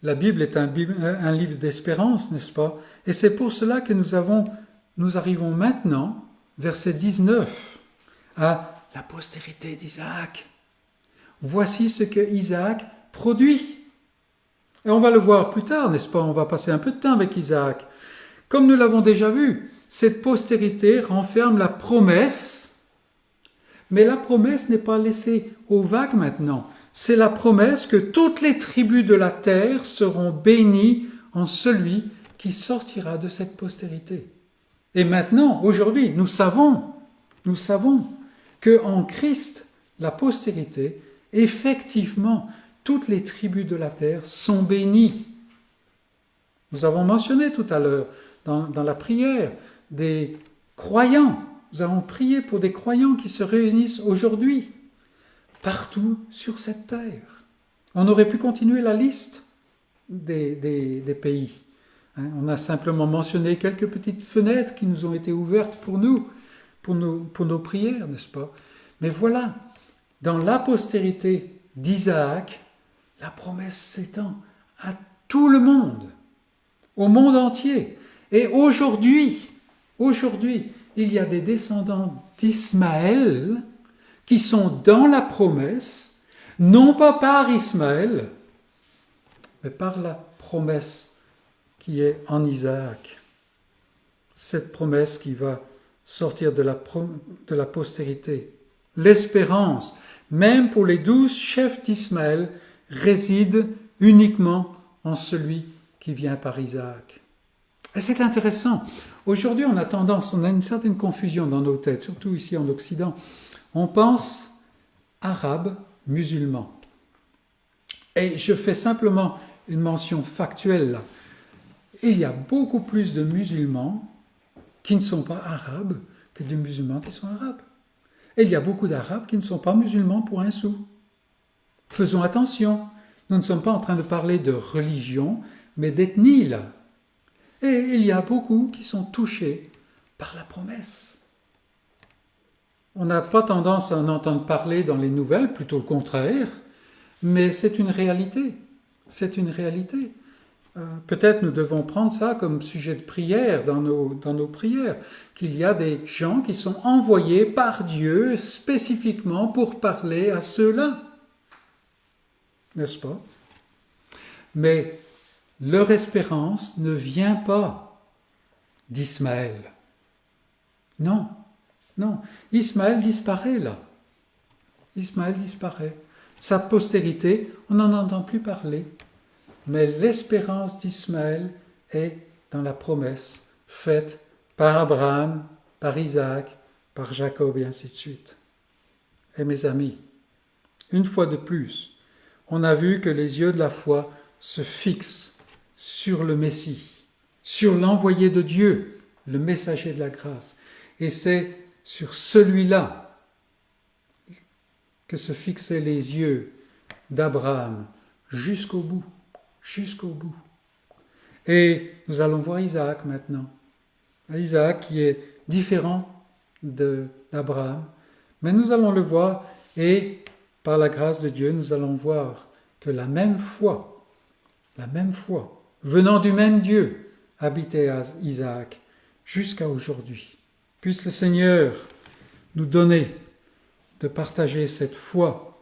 La Bible est un livre d'espérance, n'est-ce pas? Et c'est pour cela que nous arrivons maintenant, verset 19, à la postérité d'Isaac. Voici ce que Isaac produit. Et on va le voir plus tard, n'est-ce pas? On va passer un peu de temps avec Isaac. Comme nous l'avons déjà vu, cette postérité renferme la promesse, mais la promesse n'est pas laissée aux vagues maintenant. C'est la promesse que toutes les tribus de la terre seront bénies en celui qui sortira de cette postérité. Et maintenant, aujourd'hui, nous savons qu'en Christ, la postérité, effectivement, toutes les tribus de la terre sont bénies. Nous avons mentionné tout à l'heure, dans la prière, des croyants. Nous avons prié pour des croyants qui se réunissent aujourd'hui, partout sur cette terre. On aurait pu continuer la liste des pays. On a simplement mentionné quelques petites fenêtres qui nous ont été ouvertes pour nous, pour nos prières, n'est-ce pas? Mais voilà, dans la postérité d'Isaac, la promesse s'étend à tout le monde, au monde entier. Et aujourd'hui, il y a des descendants d'Ismaël qui sont dans la promesse, non pas par Ismaël, mais par la promesse qui est en Isaac. Cette promesse qui va sortir de la postérité. L'espérance, même pour les 12 chefs d'Ismaël, réside uniquement en celui qui vient par Isaac. Et c'est intéressant. Aujourd'hui, on a une certaine confusion dans nos têtes, surtout ici en Occident. On pense arabe, musulman. Et je fais simplement une mention factuelle là. Il y a beaucoup plus de musulmans qui ne sont pas arabes que de musulmans qui sont arabes. Et il y a beaucoup d'arabes qui ne sont pas musulmans pour un sou. Faisons attention. Nous ne sommes pas en train de parler de religion, mais d'ethnie là. Et il y a beaucoup qui sont touchés par la promesse. On n'a pas tendance à en entendre parler dans les nouvelles, plutôt le contraire, mais c'est une réalité. C'est une réalité. Peut-être nous devons prendre ça comme sujet de prière dans nos prières, qu'il y a des gens qui sont envoyés par Dieu spécifiquement pour parler à ceux-là. N'est-ce pas? Mais leur espérance ne vient pas d'Ismaël. Non, non. Ismaël disparaît là. Ismaël disparaît. Sa postérité, on n'en entend plus parler. Mais l'espérance d'Ismaël est dans la promesse faite par Abraham, par Isaac, par Jacob et ainsi de suite. Et mes amis, une fois de plus, on a vu que les yeux de la foi se fixent sur le Messie, sur l'envoyé de Dieu, le messager de la grâce. Et c'est sur celui-là que se fixaient les yeux d'Abraham jusqu'au bout. Jusqu'au bout. Et nous allons voir Isaac maintenant. Isaac qui est différent d'Abraham, mais nous allons le voir et par la grâce de Dieu, nous allons voir que la même foi, venant du même Dieu, habitait à Isaac jusqu'à aujourd'hui. Puisse le Seigneur nous donner de partager cette foi,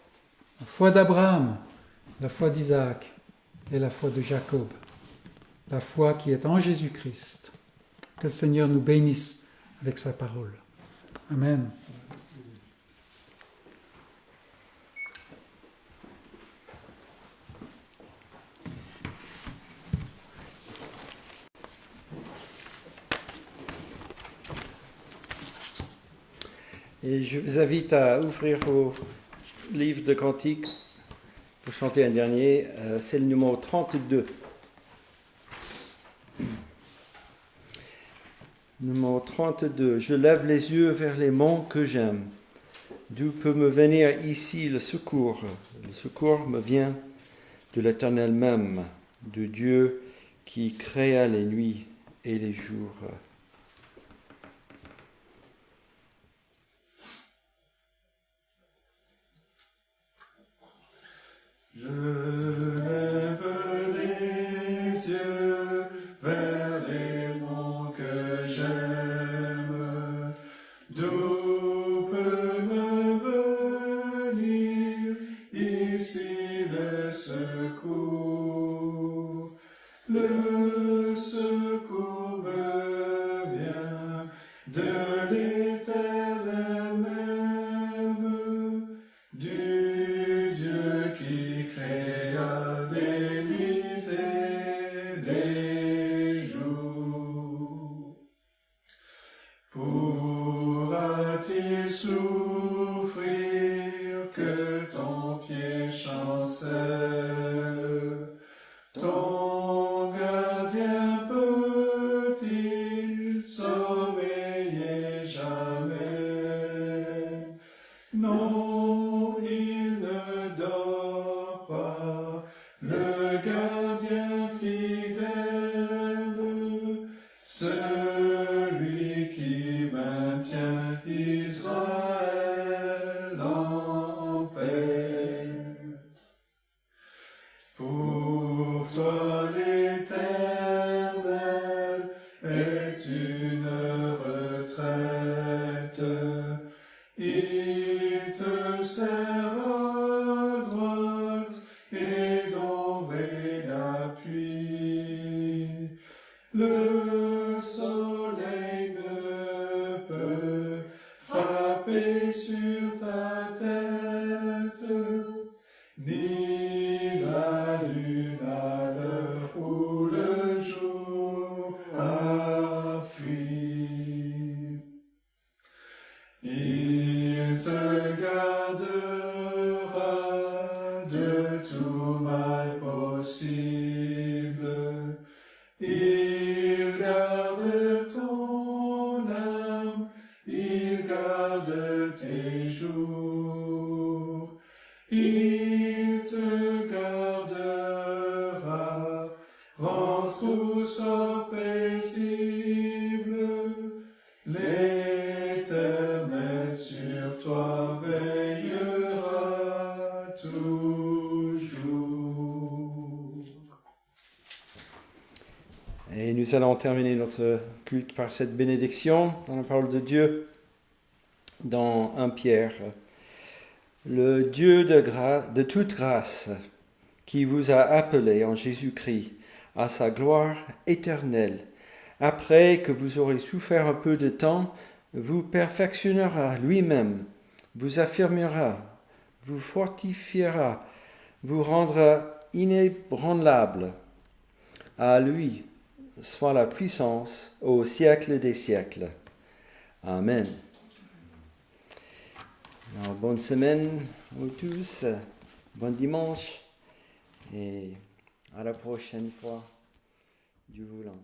la foi d'Abraham, la foi d'Isaac, et la foi de Jacob, la foi qui est en Jésus-Christ. Que le Seigneur nous bénisse avec sa parole. Amen. Et je vous invite à ouvrir vos livres de cantiques pour chanter un dernier. C'est le numéro 32. Numéro 32. Je lève les yeux vers les monts que j'aime. D'où peut me venir ici le secours? Le secours me vient de l'Éternel même, de Dieu qui créa les nuits et les jours. Je lève les yeux vers les monts que j'aime, d'où peut me venir ici le secours. Le secours me vient de l'Éternel même, du Dieu qui créa les nuits et les jours. Pourra-t-il souffrir que ton pied chancelle? Ton gardien peut-il sommeiller jamais? Non, il ne dort pas, le gardien fidèle, celui qui maintient Israël en paix. Pour toi l'Éternel est une retraite, il te serre à droite et d'ombre et d'appui. Le soleil ne peut frapper sur ta tête, ni la lune à l'heure où le jour tout mal possible. Il garde ton âme, il garde tes jours. Il te gardera, rentre ou sort paisible. L'Éternel sur toi veillera toujours. Et nous allons terminer notre culte par cette bénédiction dans la parole de Dieu, dans 1 Pierre. Le Dieu de toute grâce, qui vous a appelé en Jésus-Christ à sa gloire éternelle, après que vous aurez souffert un peu de temps, vous perfectionnera lui-même, vous affirmera, vous fortifiera, vous rendra inébranlable. À lui soit la puissance au siècle des siècles. Amen. Alors, bonne semaine à tous, bon dimanche et à la prochaine fois, Dieu voulant.